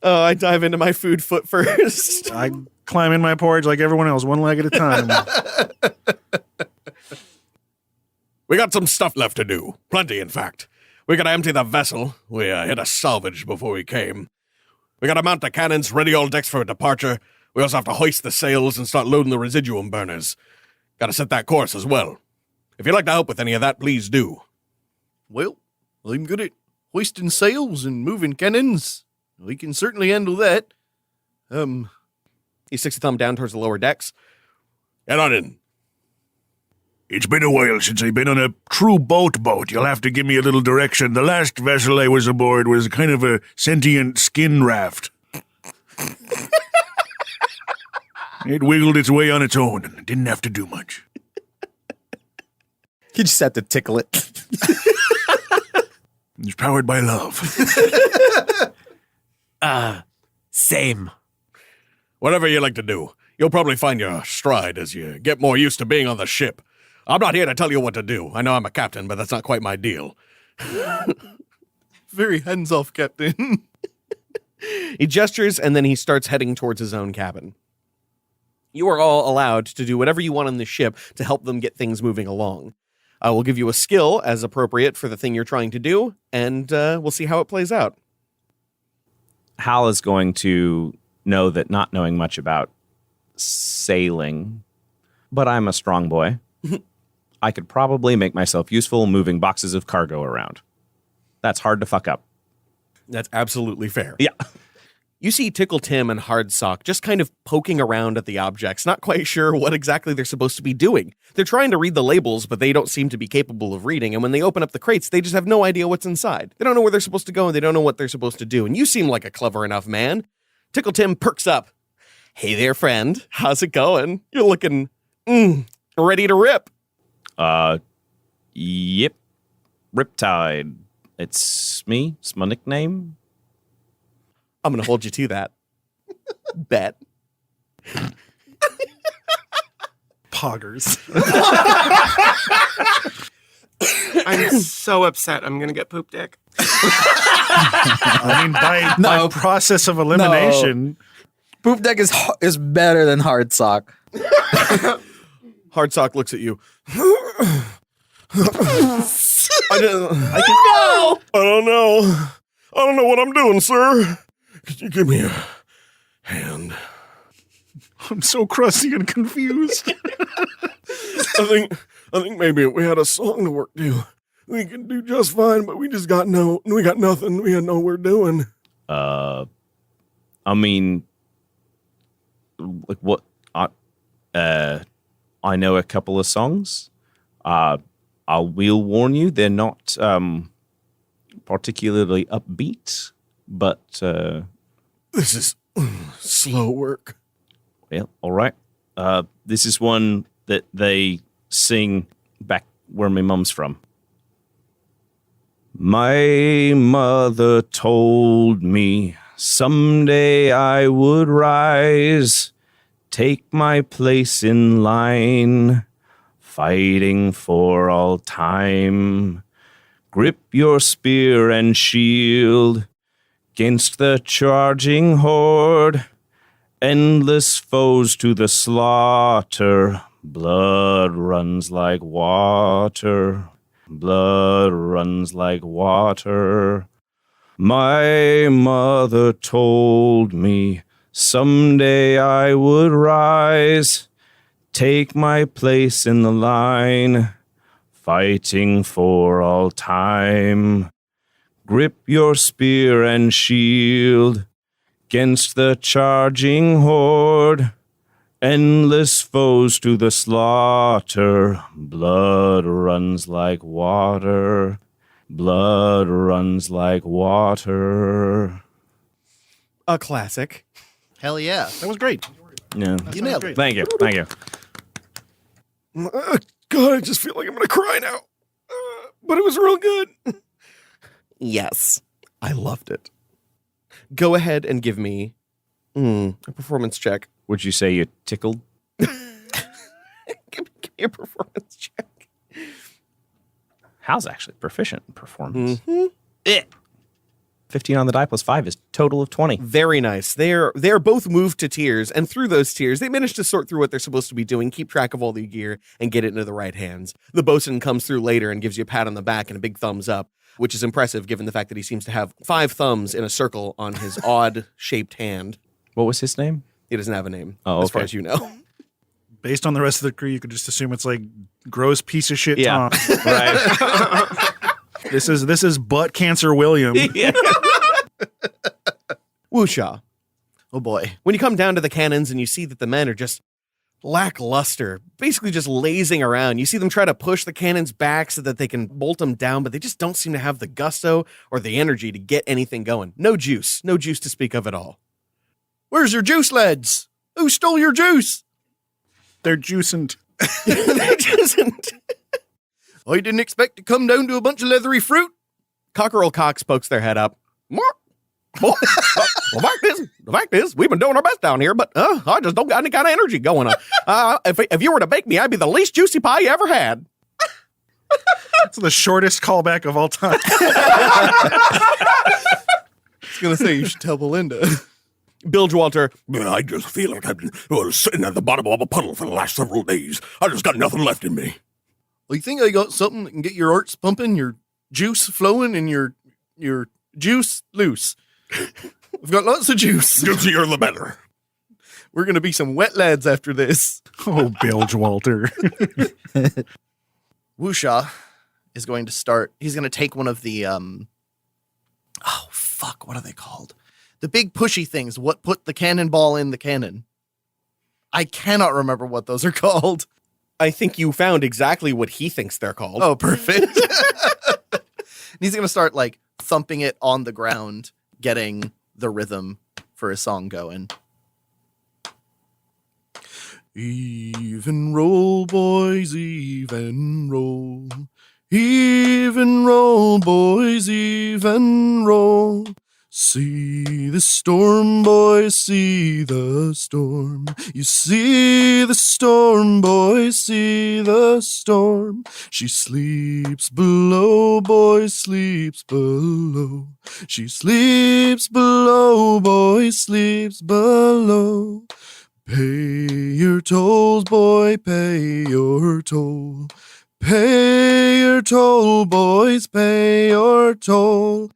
Oh, I dive into my food foot first. I climb in my porridge like everyone else, one leg at a time. We got some stuff left to do. Plenty, in fact. We gotta empty the vessel. We hit a salvage before we came. We gotta mount the cannons, ready all decks for departure. We also have to hoist the sails and start loading the residuum burners. Gotta set that course as well. If you'd like to help with any of that, please do. Well, I'm good at hoisting sails and moving cannons. We can certainly handle that. He sticks a thumb down towards the lower decks. Get on in. It's been a while since I've been on a true boat. You'll have to give me a little direction. The last vessel I was aboard was kind of a sentient skin raft. It wiggled its way on its own and didn't have to do much. You just have to tickle it. It's powered by love. Same. Whatever you like to do. You'll probably find your stride as you get more used to being on the ship. I'm not here to tell you what to do. I know I'm a captain, but that's not quite my deal. Very hands-off, Captain. He gestures, and then he starts heading towards his own cabin. You are all allowed to do whatever you want on the ship to help them get things moving along. I will give you a skill as appropriate for the thing you're trying to do, and we'll see how it plays out. Hal is going to know that not knowing much about sailing, but I'm a strong boy. I could probably make myself useful moving boxes of cargo around. That's hard to fuck up. That's absolutely fair. Yeah. You see Tickle Tim and Hard Sock just kind of poking around at the objects, not quite sure what exactly they're supposed to be doing. They're trying to read the labels, but they don't seem to be capable of reading, and when they open up the crates, they just have no idea what's inside. They don't know where they're supposed to go, and they don't know what they're supposed to do, and you seem like a clever enough man. Tickle Tim perks up. Hey there, friend. How's it going? You're looking, ready to rip. Yep. Riptide. It's me. It's my nickname. I'm going to hold you to that. Bet. Poggers. I'm so upset. I'm going to get poop dick. I mean, by process of elimination. Poop Deck is better than Hard Sock. Hard Sock looks at you. I don't know. I don't know what I'm doing, sir. Could you give me a hand? I'm so crusty and confused. I think maybe if we had a song to work to, we could do just fine, but we got nothing. We had no we're doing. I mean, like what? I know a couple of songs. I will warn you, they're not particularly upbeat, but This is slow work. well, all right. This is one that they sing back where my mum's from. My mother told me someday I would rise, take my place in line, fighting for all time. Grip your spear and shield against the charging horde, endless foes to the slaughter. Blood runs like water. Blood runs like water. My mother told me someday I would rise, take my place in the line, fighting for all time. Grip your spear and shield against the charging horde, endless foes to the slaughter. Blood runs like water. Blood runs like water. A classic. Hell yeah. That was great. Yeah. You nailed it. Thank you. Thank you. God, I just feel like I'm going to cry now. But it was real good. Yes, I loved it. Go ahead and give me a performance check. Would you say you tickled? Give me a performance check. Hal's actually proficient in performance. Mm-hmm. 15 on the die plus 5 is total of 20. Very nice. They're both moved to tears, and through those tears, they manage to sort through what they're supposed to be doing, keep track of all the gear, and get it into the right hands. The bosun comes through later and gives you a pat on the back and a big thumbs up, which is impressive given the fact that he seems to have 5 thumbs in a circle on his odd-shaped hand. What was his name? He doesn't have a name, Oh, as far okay. as you know. Based on the rest of the crew, you could just assume it's like gross piece of shit Yeah. Tom. Right. This is butt cancer William. Yeah. Wusha, Oh boy. when you come down to the cannons and you see that the men are just lackluster, basically just lazing around, you see them try to push the cannons back so that they can bolt them down, but they just don't seem to have the gusto or the energy to get anything going. No juice to speak of at all. Where's your juice, lads? Who stole your juice? They're juicing. They just I didn't expect to come down to a bunch of leathery fruit. Cockerel Cox pokes their head up. Well, the fact is, we've been doing our best down here, but I just don't got any kind of energy going on. If you were to bake me, I'd be the least juicy pie you ever had. It's the shortest callback of all time. I was going to say, you should tell Belinda. Bilgewater, I just feel like I've been sitting at the bottom of a puddle for the last several days. I just got nothing left in me. Well, you think I got something that can get your arts pumping, your juice flowing, and your juice loose? I've got lots of juice. Juicier the better. We're going to be some wet lads after this. Oh, Bilgewater. Wusha is going to start. He's going to take one of the what are they called? The big pushy things. What put the cannonball in the cannon? I cannot remember what those are called. I think you found exactly what he thinks they're called. Oh, perfect. And he's going to start like thumping it on the ground, getting the rhythm for his song going. Even roll, boys, even roll. Even roll, boys, even roll. See the storm, boys, see the storm. You see the storm, boys, see the storm. She sleeps below, boys, sleeps below. She sleeps below, boys, sleeps below. Pay your tolls, boy, pay your toll. Pay your toll, boys, pay your toll.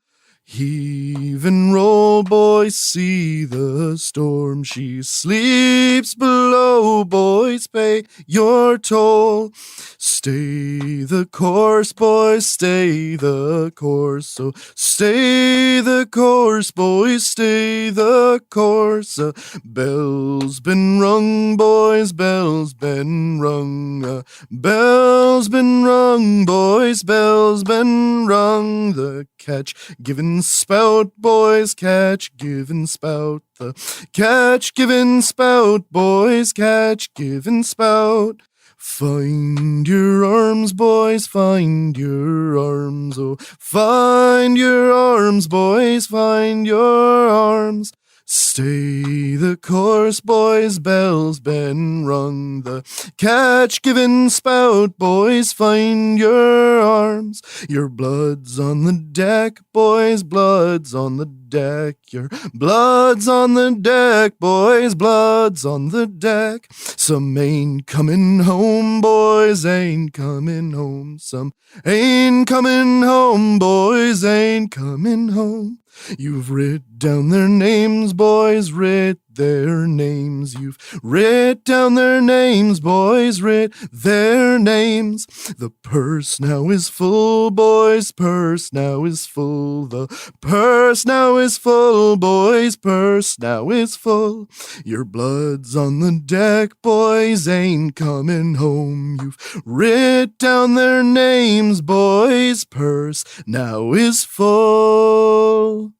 Heave and roll, boys, see the storm. She sleeps below, boys, pay your toll. Stay the course, boys, stay the course. So stay the course, boys, stay the course. Bells been rung, boys, bells been rung. Bells been rung, boys, bells been rung. The catch given spout, boys, catch given spout. The catch given spout, boys, catch given spout. Find your arms, boys, find your arms, oh. Find your arms, boys, find your arms. Stay the course, boys, bells been rung. The catch given spout, boys, find your arms. Your blood's on the deck, boys, blood's on the deck. Your blood's on the deck, boys, blood's on the deck. Some ain't coming home, boys, ain't coming home. Some ain't coming home, boys, ain't coming home. You've writ down their names, boys, writ their names. You've writ down their names, boys, writ their names. The purse now is full, boys, purse now is full. The purse now is full, boys, purse now is full. Your blood's on the deck, boys, ain't coming home. You've writ down their names, boys, purse now is full.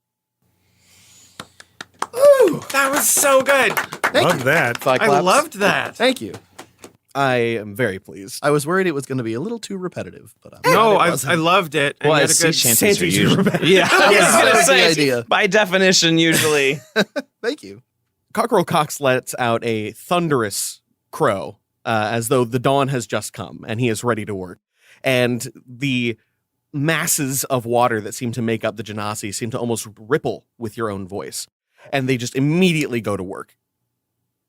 Ooh, that was so good. Love that. I loved that. Thank you. I am very pleased. I was worried it was going to be a little too repetitive, but I'm No, glad it I wasn't. loved it. And Well, you had as a good sea shanties are usually. Yeah. I was that gonna was the say, idea. by definition, usually. Thank you. Cockerel Cox lets out a thunderous crow, as though the dawn has just come and he is ready to work. And the masses of water that seem to make up the genasi seem to almost ripple with your own voice. And they just immediately go to work.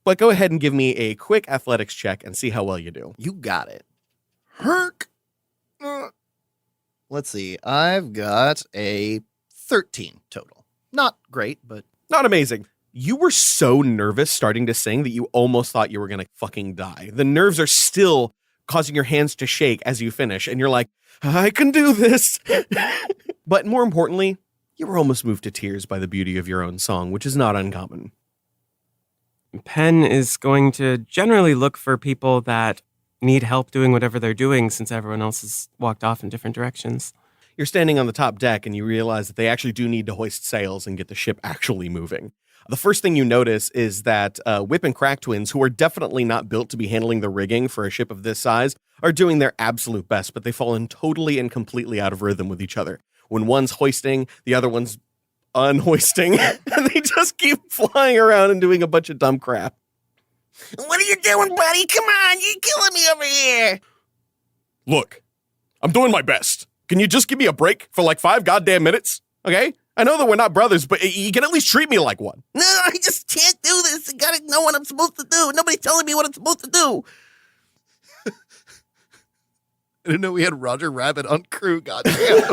But go ahead and give me a quick athletics check and see how well you do. You got it. Herc. Let's see. I've got a 13 total. Not great, but Not amazing. You were so nervous starting to sing that you almost thought you were going to fucking die. The nerves are still causing your hands to shake as you finish. And you're like, I can do this. But more importantly, you were almost moved to tears by the beauty of your own song, which is not uncommon. Penn is going to generally look for people that need help doing whatever they're doing since everyone else has walked off in different directions. You're standing on the top deck and you realize that they actually do need to hoist sails and get the ship actually moving. The first thing you notice is that Whip and Crack twins, who are definitely not built to be handling the rigging for a ship of this size, are doing their absolute best, but they fall in totally and completely out of rhythm with each other. When one's hoisting, the other one's unhoisting, and they just keep flying around and doing a bunch of dumb crap. What are you doing, buddy? Come on, you're killing me over here. Look, I'm doing my best. Can you just give me a break for like 5 goddamn minutes? Okay? I know that we're not brothers, but you can at least treat me like one. No, I just can't do this. I gotta know what I'm supposed to do. Nobody's telling me what I'm supposed to do. I didn't know we had Roger Rabbit on crew. Goddamn.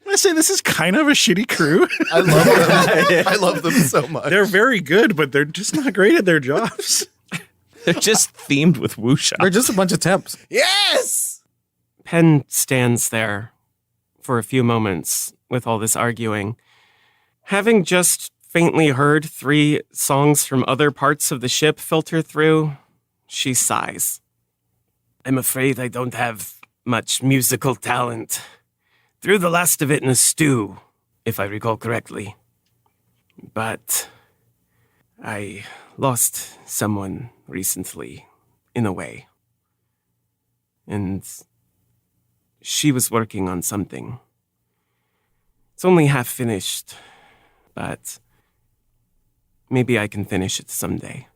I say this is kind of a shitty crew. I love them. I love them so much. They're very good, but they're just not great at their jobs. They're just themed with wuxia. They're just a bunch of temps. Yes! Penn stands there for a few moments with all this arguing. Having just faintly heard 3 songs from other parts of the ship filter through, she sighs. I'm afraid I don't have much musical talent. Threw the last of it in a stew, if I recall correctly. But I lost someone recently, in a way. And she was working on something. It's only half finished, but maybe I can finish it someday.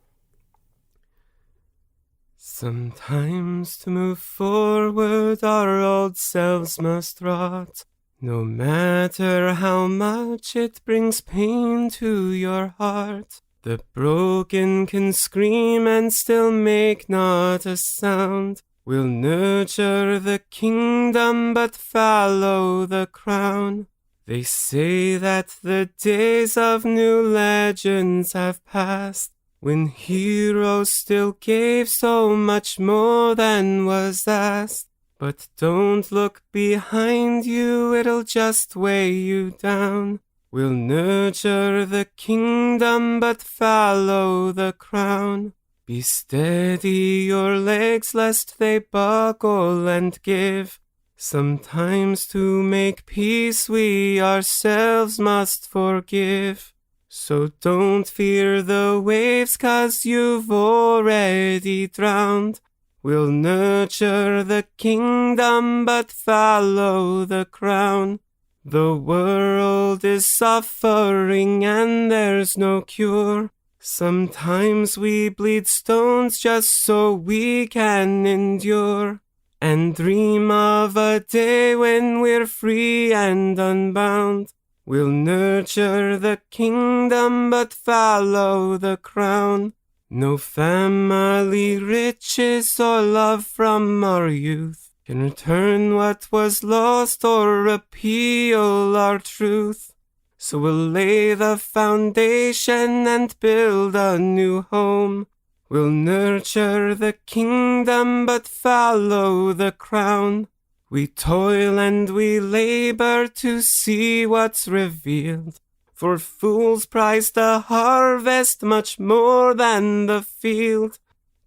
Sometimes to move forward our old selves must rot, no matter how much it brings pain to your heart. The broken can scream and still make not a sound. We'll nurture the kingdom but follow the crown. They say that the days of new legends have passed, when heroes still gave so much more than was asked. But don't look behind you, it'll just weigh you down. We'll nurture the kingdom but follow the crown. Be steady your legs lest they buckle and give. Sometimes to make peace we ourselves must forgive. So don't fear the waves, 'cause you've already drowned. We'll nurture the kingdom, but follow the crown. The world is suffering and there's no cure. Sometimes we bleed stones just so we can endure, and dream of a day when we're free and unbound. We'll nurture the kingdom, but follow the crown. No family, riches, or love from our youth can return what was lost or repeal our truth. So we'll lay the foundation and build a new home. We'll nurture the kingdom, but follow the crown. We toil and we labor to see what's revealed. For fools prize the harvest much more than the field.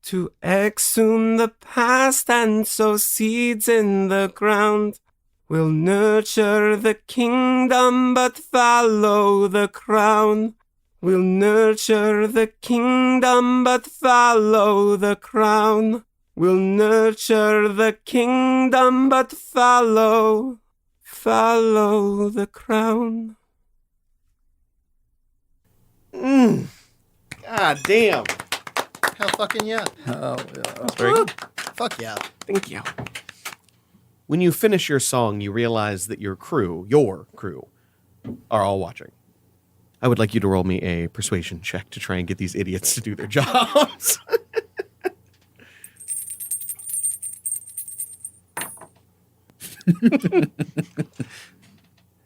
To exhume the past and sow seeds in the ground. We'll nurture the kingdom, but follow the crown. We'll nurture the kingdom, but follow the crown. We'll nurture the kingdom, but follow the crown. God damn. Hell fucking yeah. Oh, yeah. That's very good. Fuck yeah. Thank you. When you finish your song, you realize that your crew, are all watching. I would like you to roll me a persuasion check to try and get these idiots to do their jobs.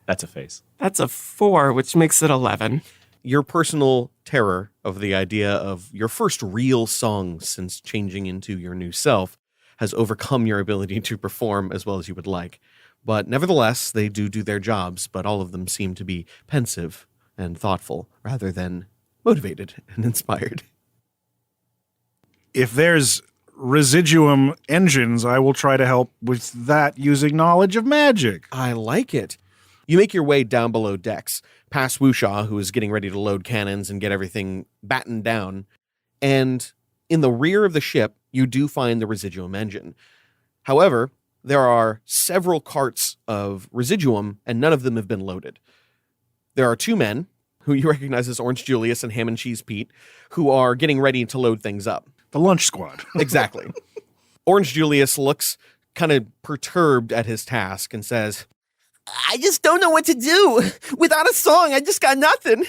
That's a face. That's a 4, which makes it 11. Your personal terror of the idea of your first real song since changing into your new self has overcome your ability to perform as well as you would like. But nevertheless, they do their jobs, but all of them seem to be pensive and thoughtful rather than motivated and inspired. If there's residuum engines, I will try to help with that using knowledge of magic. I like it. You make your way down below decks, past Wusha, who is getting ready to load cannons and get everything battened down. And in the rear of the ship, you do find the residuum engine. However, there are several carts of residuum, and none of them have been loaded. There are 2 men, who you recognize as Orange Julius and Ham and Cheese Pete, who are getting ready to load things up. The lunch squad. Exactly. Orange Julius looks kind of perturbed at his task and says, I just don't know what to do. Without a song, I just got nothing.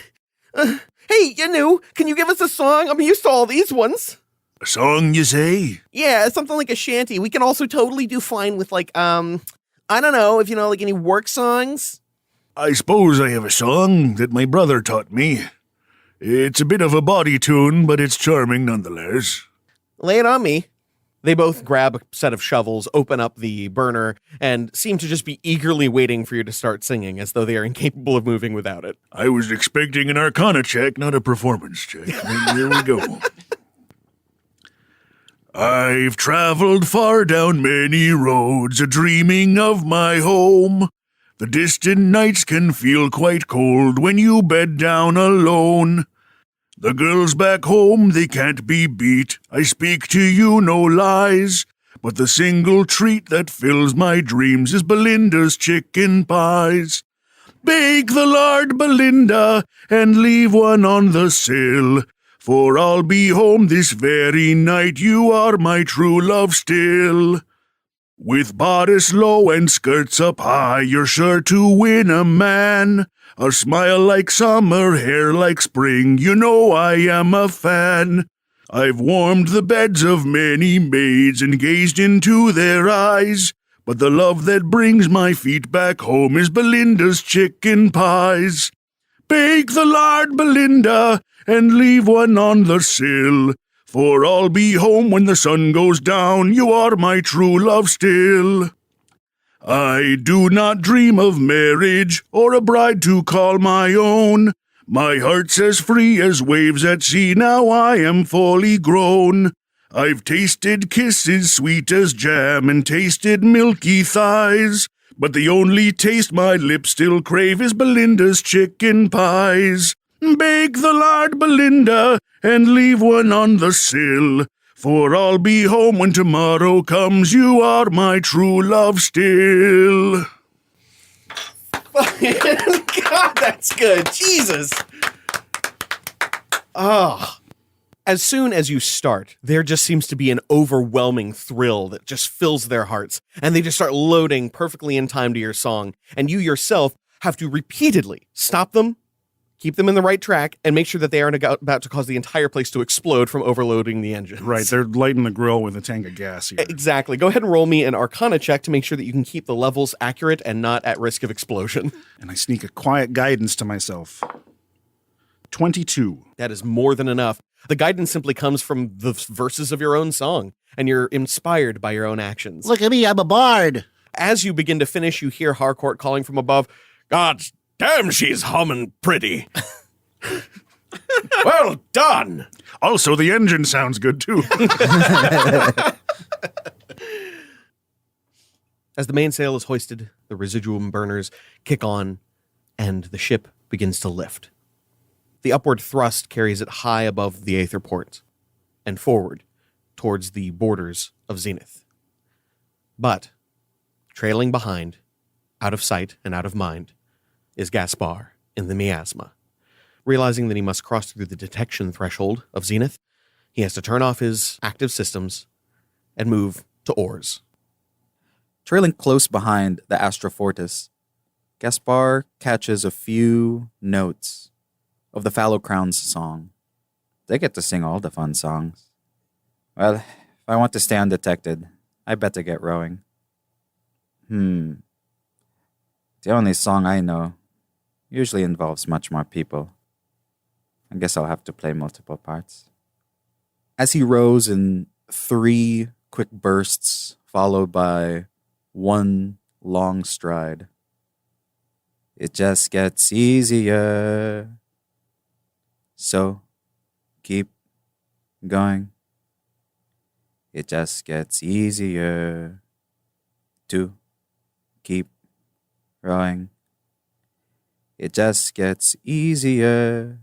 Hey, can you give us a song? I'm used to all these ones. A song, you say? Yeah, something like a shanty. We can also totally do fine with I don't know if you know any work songs. I suppose I have a song that my brother taught me. It's a bit of a body tune, but it's charming nonetheless. Lay it on me. They both grab a set of shovels, open up the burner, and seem to just be eagerly waiting for you to start singing, as though they are incapable of moving without it. I was expecting an Arcana check, not a performance check. And here we go. I've traveled far down many roads, a-dreaming of my home. The distant nights can feel quite cold when you bed down alone. The girls back home, they can't be beat. I speak to you, no lies. But the single treat that fills my dreams is Belinda's chicken pies. Bake the lard, Belinda, and leave one on the sill. For I'll be home this very night, you are my true love still. With bodice low and skirts up high, you're sure to win a man. A smile like summer, hair like spring, you know I am a fan. I've warmed the beds of many maids and gazed into their eyes, but the love that brings my feet back home is Belinda's chicken pies. Bake the lard, Belinda, and leave one on the sill, for I'll be home when the sun goes down, you are my true love still. I do not dream of marriage or a bride to call my own. My heart's as free as waves at sea, now I am fully grown. I've tasted kisses sweet as jam and tasted milky thighs, but the only taste my lips still crave is Belinda's chicken pies. Bake the lard, Belinda, and leave one on the sill. For I'll be home when tomorrow comes. You are my true love still. God, that's good. Jesus. Ah. As soon as you start, there just seems to be an overwhelming thrill that just fills their hearts, and they just start loading perfectly in time to your song, and you yourself have to repeatedly stop them, keep them in the right track, and make sure that they aren't about to cause the entire place to explode from overloading the engines. Right, they're lighting the grill with a tank of gas here. Exactly. Go ahead and roll me an Arcana check to make sure that you can keep the levels accurate and not at risk of explosion. And I sneak a quiet guidance to myself. 22. That is more than enough. The guidance simply comes from the verses of your own song, and you're inspired by your own actions. Look at me, I'm a bard. As you begin to finish, you hear Harcourt calling from above, God damn, she's humming pretty. Well done. Also, the engine sounds good, too. As the mainsail is hoisted, the residuum burners kick on, and the ship begins to lift. The upward thrust carries it high above the Aether port and forward towards the borders of Zenith. But, trailing behind, out of sight and out of mind, is Gaspar in the miasma. Realizing that he must cross through the detection threshold of Zenith, he has to turn off his active systems and move to oars. Trailing close behind the Astrofortis, Gaspar catches a few notes of the Fallow Crown's song. They get to sing all the fun songs. Well, if I want to stay undetected, I better get rowing. The only song I know usually involves much more people. I guess I'll have to play multiple parts. As he rows in 3 quick bursts, followed by 1 long stride, it just gets easier. So, keep going. It just gets easier to keep rowing. It just gets easier.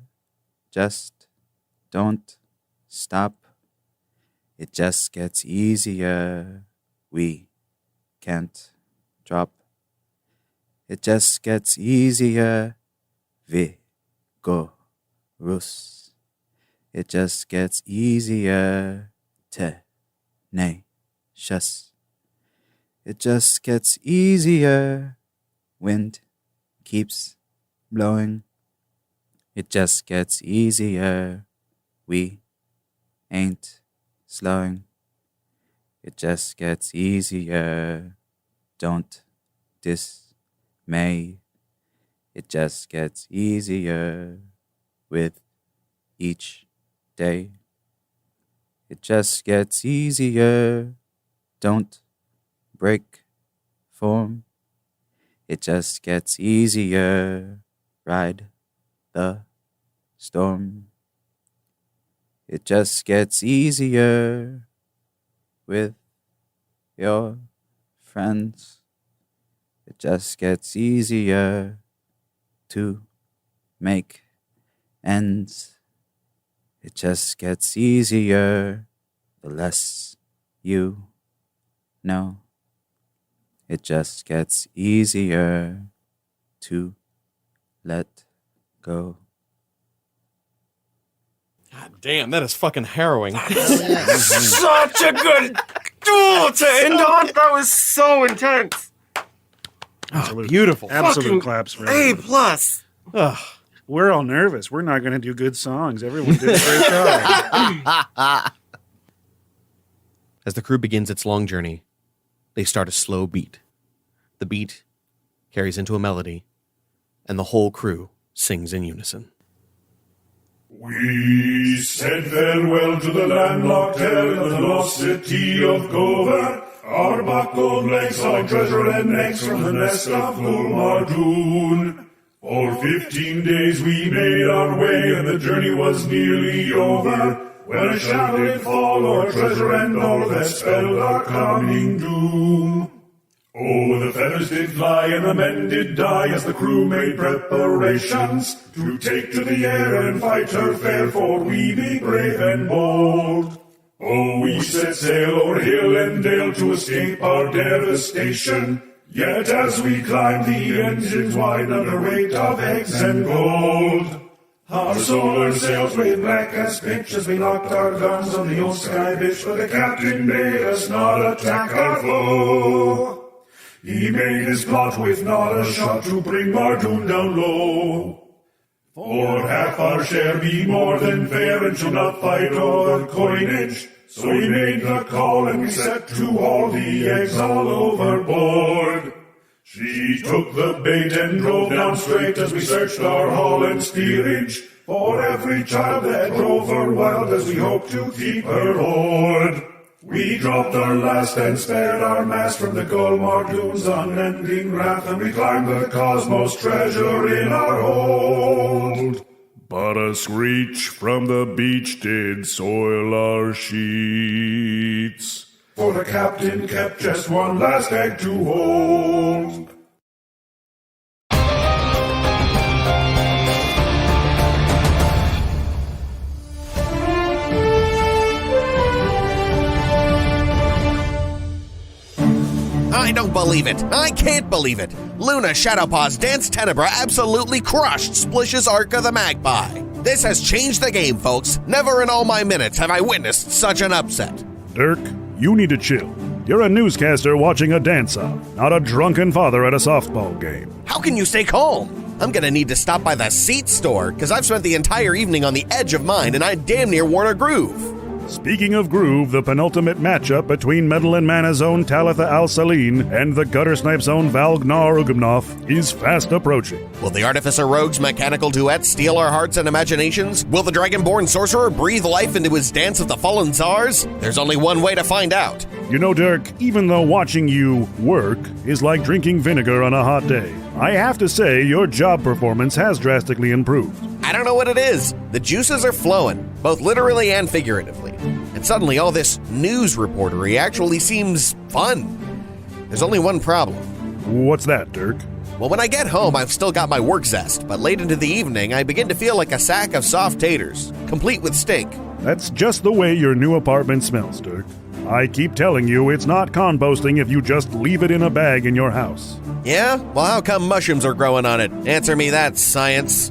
Just don't stop. It just gets easier. We can't drop. It just gets easier. Vigorous. It just gets easier. Tenacious. It just gets easier. Wind keeps blowing. It just gets easier. We ain't slowing. It just gets easier. Don't dismay. It just gets easier with each day. It just gets easier. Don't break form. It just gets easier. Ride the storm. It just gets easier with your friends. It just gets easier to make ends. It just gets easier the less you know. It just gets easier to let go. God damn, that is fucking harrowing. Such a good to end on. That was so intense. Absolute, beautiful. Absolute Fucking claps for A everyone. plus. We're all nervous. We're not going to do good songs. Everyone did a great job. As the crew begins its long journey, they start a slow beat. The beat carries into a melody, and the whole crew sings in unison. We said farewell to the landlocked hell of the lost city of Gover. Our buckled legs, our treasure and eggs from the nest of Gulmardoon. For 15 days we made our way, and the journey was nearly over, when a shadow did fall, our treasure and all that spelled our coming doom. Oh, the feathers did fly and the men did die as the crew made preparations to take to the air and fight her fair, for we be brave and bold. Oh, we set sail o'er hill and dale to escape our devastation. Yet as we climbed, the engines wide under weight of eggs and gold. Our solar sails weighed black as pitch as we locked our guns on the old sky bitch, but the captain bade us not attack our foe. He made his plot with not a shot to bring Mardoon down low. For half our share be more than fair and shall not fight o'er coinage. So we made the call and we set to haul the eggs all overboard. She took the bait and drove down straight as we searched our hull and steerage for every child that drove her wild as we hoped to keep her hoard. We dropped our last and spared our mast from the Gull Mardoon's unending wrath, and we climbed the cosmos treasure in our hold. But a screech from the beach did soil our sheets. For the captain kept just one last egg to hold. I don't believe it. I can't believe it. Luna Shadowpaw's Dance Tenebra absolutely crushed Splish's Arc of the Magpie. This has changed the game, folks. Never in all my minutes have I witnessed such an upset. Dirk, you need to chill. You're a newscaster watching a dance-off, not a drunken father at a softball game. How can you stay calm? I'm gonna need to stop by the seat store, because I've spent the entire evening on the edge of mine and I damn near worn a groove. Speaking of groove, the penultimate matchup between Metal and Mana's own Talitha Al-Saleen and the Gutter Snipe's own Valgnar Ugumnoth is fast approaching. Will the Artificer Rogue's mechanical duet steal our hearts and imaginations? Will the Dragonborn Sorcerer breathe life into his Dance of the Fallen Tsars? There's only one way to find out. You know, Dirk, even though watching you work is like drinking vinegar on a hot day, I have to say your job performance has drastically improved. I don't know what it is. The juices are flowing, both literally and figuratively. And suddenly all this news reportery actually seems fun. There's only one problem. What's that, Dirk? Well, when I get home, I've still got my work zest, but late into the evening, I begin to feel like a sack of soft taters, complete with stink. That's just the way your new apartment smells, Dirk. I keep telling you it's not composting if you just leave it in a bag in your house. Yeah? Well, how come mushrooms are growing on it? Answer me that, science.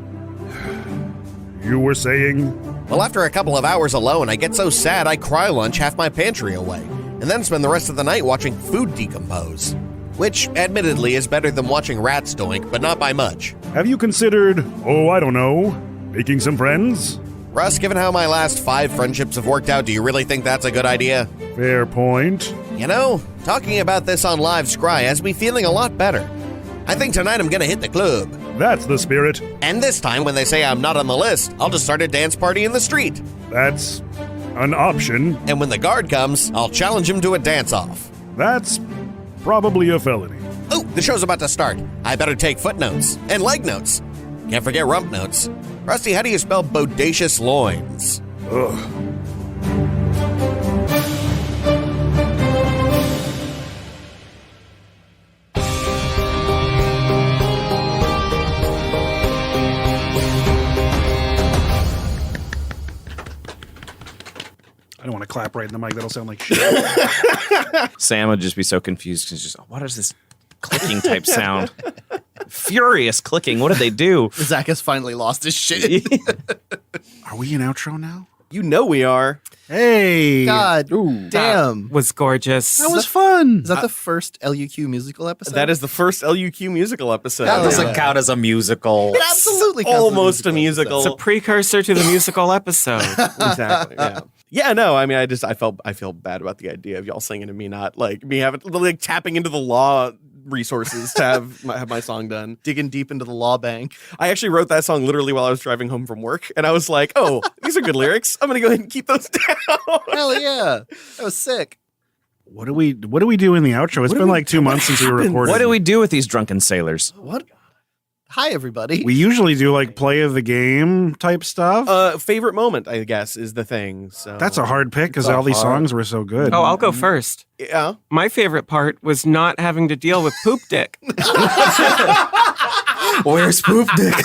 You were saying? Well, after a couple of hours alone, I get so sad I cry lunch half my pantry away, and then spend the rest of the night watching food decompose. Which, admittedly, is better than watching rats doink, but not by much. Have you considered, I don't know, making some friends? Russ, given how my last 5 friendships have worked out, do you really think that's a good idea? Fair point. You know, talking about this on Live Scry has me feeling a lot better. I think tonight I'm gonna hit the club. That's the spirit. And this time, when they say I'm not on the list, I'll just start a dance party in the street. That's an option. And when the guard comes, I'll challenge him to a dance-off. That's probably a felony. Oh, the show's about to start. I better take footnotes and leg notes. Can't forget rump notes. Rusty, how do you spell bodacious loins? Ugh. I don't want to clap right in the mic. That'll sound like shit. Sam would just be so confused because just, what is this clicking type sound? Furious clicking. What did they do? Zach has finally lost his shit. Are we in outro now? You know we are. Hey. God damn. Was gorgeous. That was fun. Is that the first LUQ musical episode? That is the first LUQ musical episode. That doesn't count as a musical. It absolutely counts as Almost a musical. It's a precursor to the musical episode. Exactly. Yeah. Yeah, no, I mean, I feel bad about the idea of y'all singing and me not, like, me having, like, tapping into the law resources to have my song done. Digging deep into the law bank. I actually wrote that song literally while I was driving home from work, and I was like, oh, these are good lyrics. I'm going to go ahead and keep those down. Hell yeah. That was sick. What do we do in the outro? It's been like 2 months since we were recording. What do we do with these drunken sailors? What? Hi, everybody. We usually do like play of the game type stuff. Favorite moment, I guess, is the thing. So That's a hard pick because all these songs were so good. Oh, I'll go first. Yeah. My favorite part was not having to deal with poop dick. Where's Poop Dick?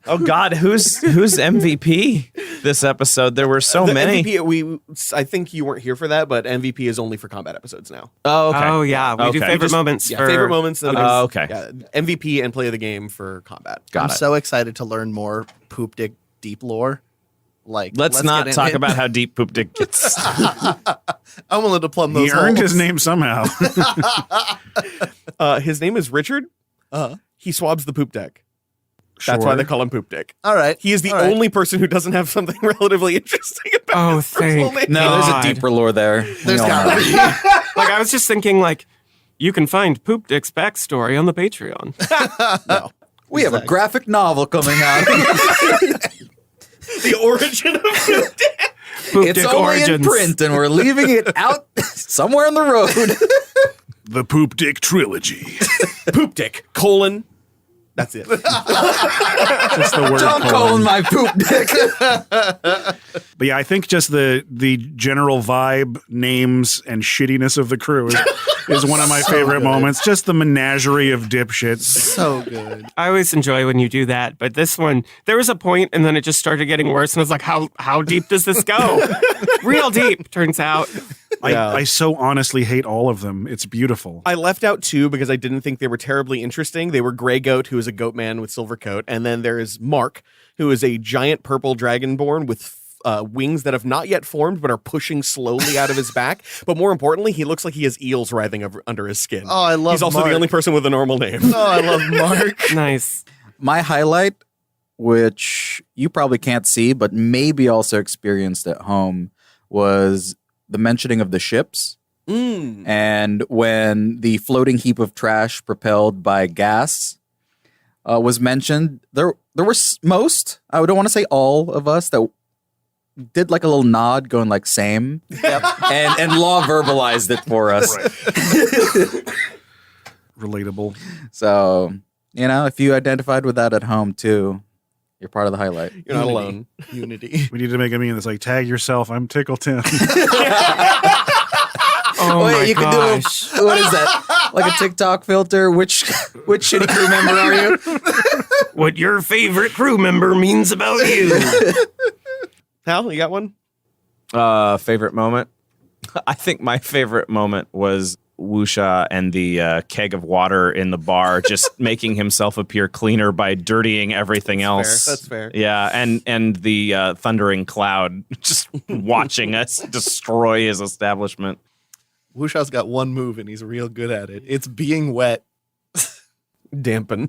Oh God, who's MVP this episode? There were so The many. MVP, I think you weren't here for that, but MVP is only for combat episodes now. Oh, okay. Oh, yeah. We do Okay. favorite moments Yeah, for... favorite moments. And Oh, okay. Yeah, MVP and play of the game for combat. I'm so excited to learn more poop dick deep lore. Like, Let's not get talk in it. about how deep Poop Dick gets. I'm willing to plumb those He earned his holes. name somehow. His name is Richard. He swabs the poop deck. That's why Sure. they call him Poop Dick. All right. He is the All right. only person who doesn't have something relatively interesting about Oh, his personal thank name. No, there's a God. deeper lore there. There's We all gotta know. be. Like, I was just thinking, like, you can find Poop Dick's backstory on the Patreon. We have a graphic novel coming out. The origin of Poop Dick. Poop It's Dick only origins. in print, and we're leaving it out somewhere on the road. The Poop Dick Trilogy. Poop Dick, That's it. That's the word. Don't call him my Poop Dick. But yeah, I think just the general vibe, names, and shittiness of the crew is one of my favorite moments. Just the menagerie of dipshits. So good. I always enjoy when you do that, but this one, there was a point, and then it just started getting worse, and I was like, how deep does this go? Real deep, turns out. I so honestly hate all of them. It's beautiful. I left out two because I didn't think they were terribly interesting. They were Grey Goat, who is a goat man with silver coat, and then there is Mark, who is a giant purple dragonborn with wings that have not yet formed but are pushing slowly out of his back. But more importantly, he looks like he has eels writhing under his skin. Oh, I love He's also Mark. the only person with a normal name. Oh, I love Mark. Nice. My highlight, which you probably can't see, but maybe also experienced at home, was the mentioning of the ships. And when the floating heap of trash propelled by gas was mentioned, there were most, I don't want to say all of us, that did like a little nod going like same. And Law verbalized it for us. Relatable. So, if you identified with that at home too, you're part of the highlight. You're not alone. Unity. We need to make a meme that's like, tag yourself, I'm Tickle Tim. Oh Wait, my you gosh. can do what is that? Like a TikTok filter? Which shitty crew member are you? What your favorite crew member means about you. Hal, you got one? Favorite moment? I think my favorite moment was Wuxia and the keg of water in the bar just making himself appear cleaner by dirtying everything else. That's fair. Yeah, and the thundering cloud just watching us destroy his establishment. Wuxia's got one move and he's real good at it. It's being wet. Dampen.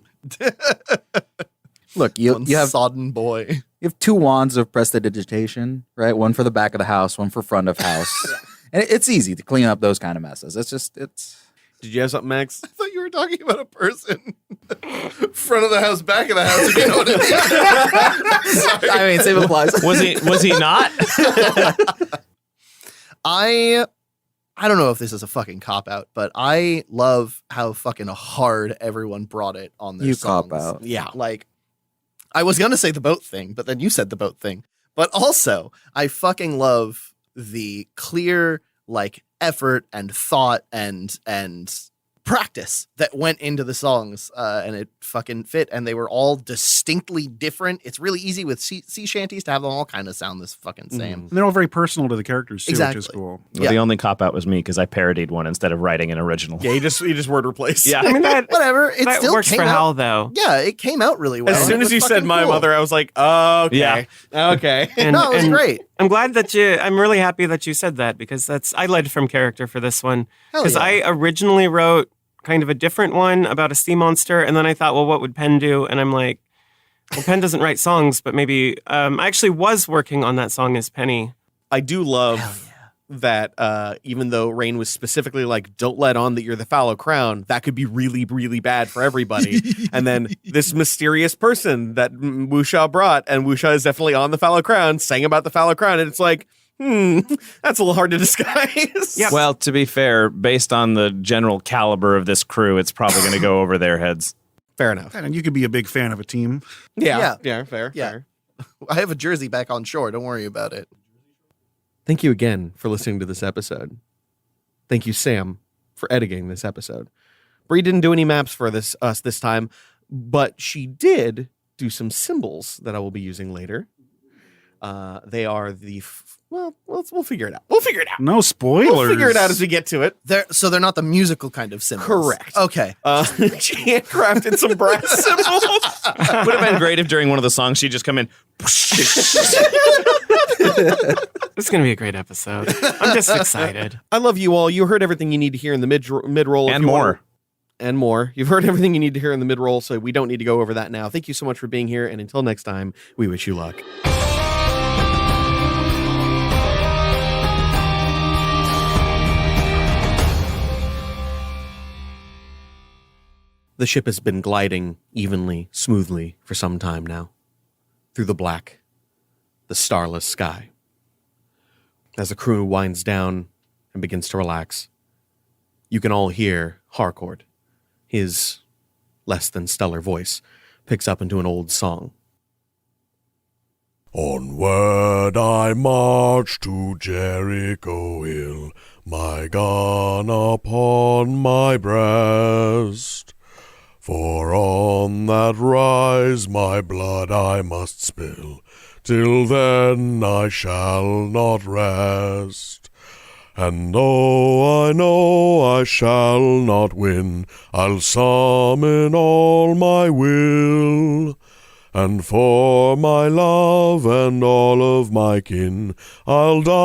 Look, you have sodden boy. You have two wands of prestidigitation, right? One for the back of the house, one for front of house. And it's easy to clean up those kind of messes. It's. Did you have something, Max? I thought you were talking about a person. Front of the house, back of the house. If you know what I mean. Sorry. I mean, same applies. Was he not? I don't know if this is a fucking cop out, but I love how fucking hard everyone brought it on their You songs. cop out. Yeah, like I was gonna say the boat thing, but then you said the boat thing. But also, I fucking love the clear like effort and thought and practice that went into the songs, and it fucking fit, and they were all distinctly different. It's really easy with sea shanties to have them all kind of sound this fucking same. And they're all very personal to the characters, too, which is Exactly. cool. Well, the only cop out was me because I parodied one instead of writing an original. Yeah, he just word replaced. Yeah. I mean, that Whatever, it still works came for out. Hal, though. Yeah, it came out really well. As soon It as you was said fucking my cool. mother, I was like, oh, okay. Yeah. Okay. No, it was great. I'm glad that I'm really happy that you said that because I led from character for this one. Hell Because yeah. I originally wrote kind of a different one about a sea monster. And then I thought, well, what would Penn do? And I'm like, well, Penn doesn't write songs, but maybe I actually was working on that song as Penny. I do love that even though Rain was specifically like, don't let on that you're the Fallow Crown, that could be really, really bad for everybody. And then this mysterious person that Wuxia brought, and Wuxia is definitely on the Fallow Crown, sang about the Fallow Crown, and it's like, that's a little hard to disguise. Yep. Well, to be fair, based on the general caliber of this crew, it's probably going to go over their heads. Fair enough. And you could be a big fan of a team. Yeah. Yeah. Fair. Yeah. Fair. I have a jersey back on shore. Don't worry about it. Thank you again for listening to this episode. Thank you, Sam, for editing this episode. Bree didn't do any maps for us this time, but she did do some symbols that I will be using later. They are we'll figure it out. We'll figure it out. No spoilers. We'll figure it out as we get to it. They're not the musical kind of symbols. Correct. Okay. She handcrafted some brass symbols. Would have been great if during one of the songs she'd just come in. This is going to be a great episode. I'm just excited. I love you all. You heard everything you need to hear in the mid-roll. And more. And more. You've heard everything you need to hear in the mid-roll, so we don't need to go over that now. Thank you so much for being here, and until next time, we wish you luck. The ship has been gliding evenly, smoothly for some time now, through the black, the starless sky. As the crew winds down and begins to relax, you can all hear Harcourt. His less than stellar voice picks up into an old song. Onward I march to Jericho Hill, my gun upon my breast. For on that rise my blood I must spill, till then I shall not rest. And though I know I shall not win, I'll summon all my will. And for my love and all of my kin, I'll die.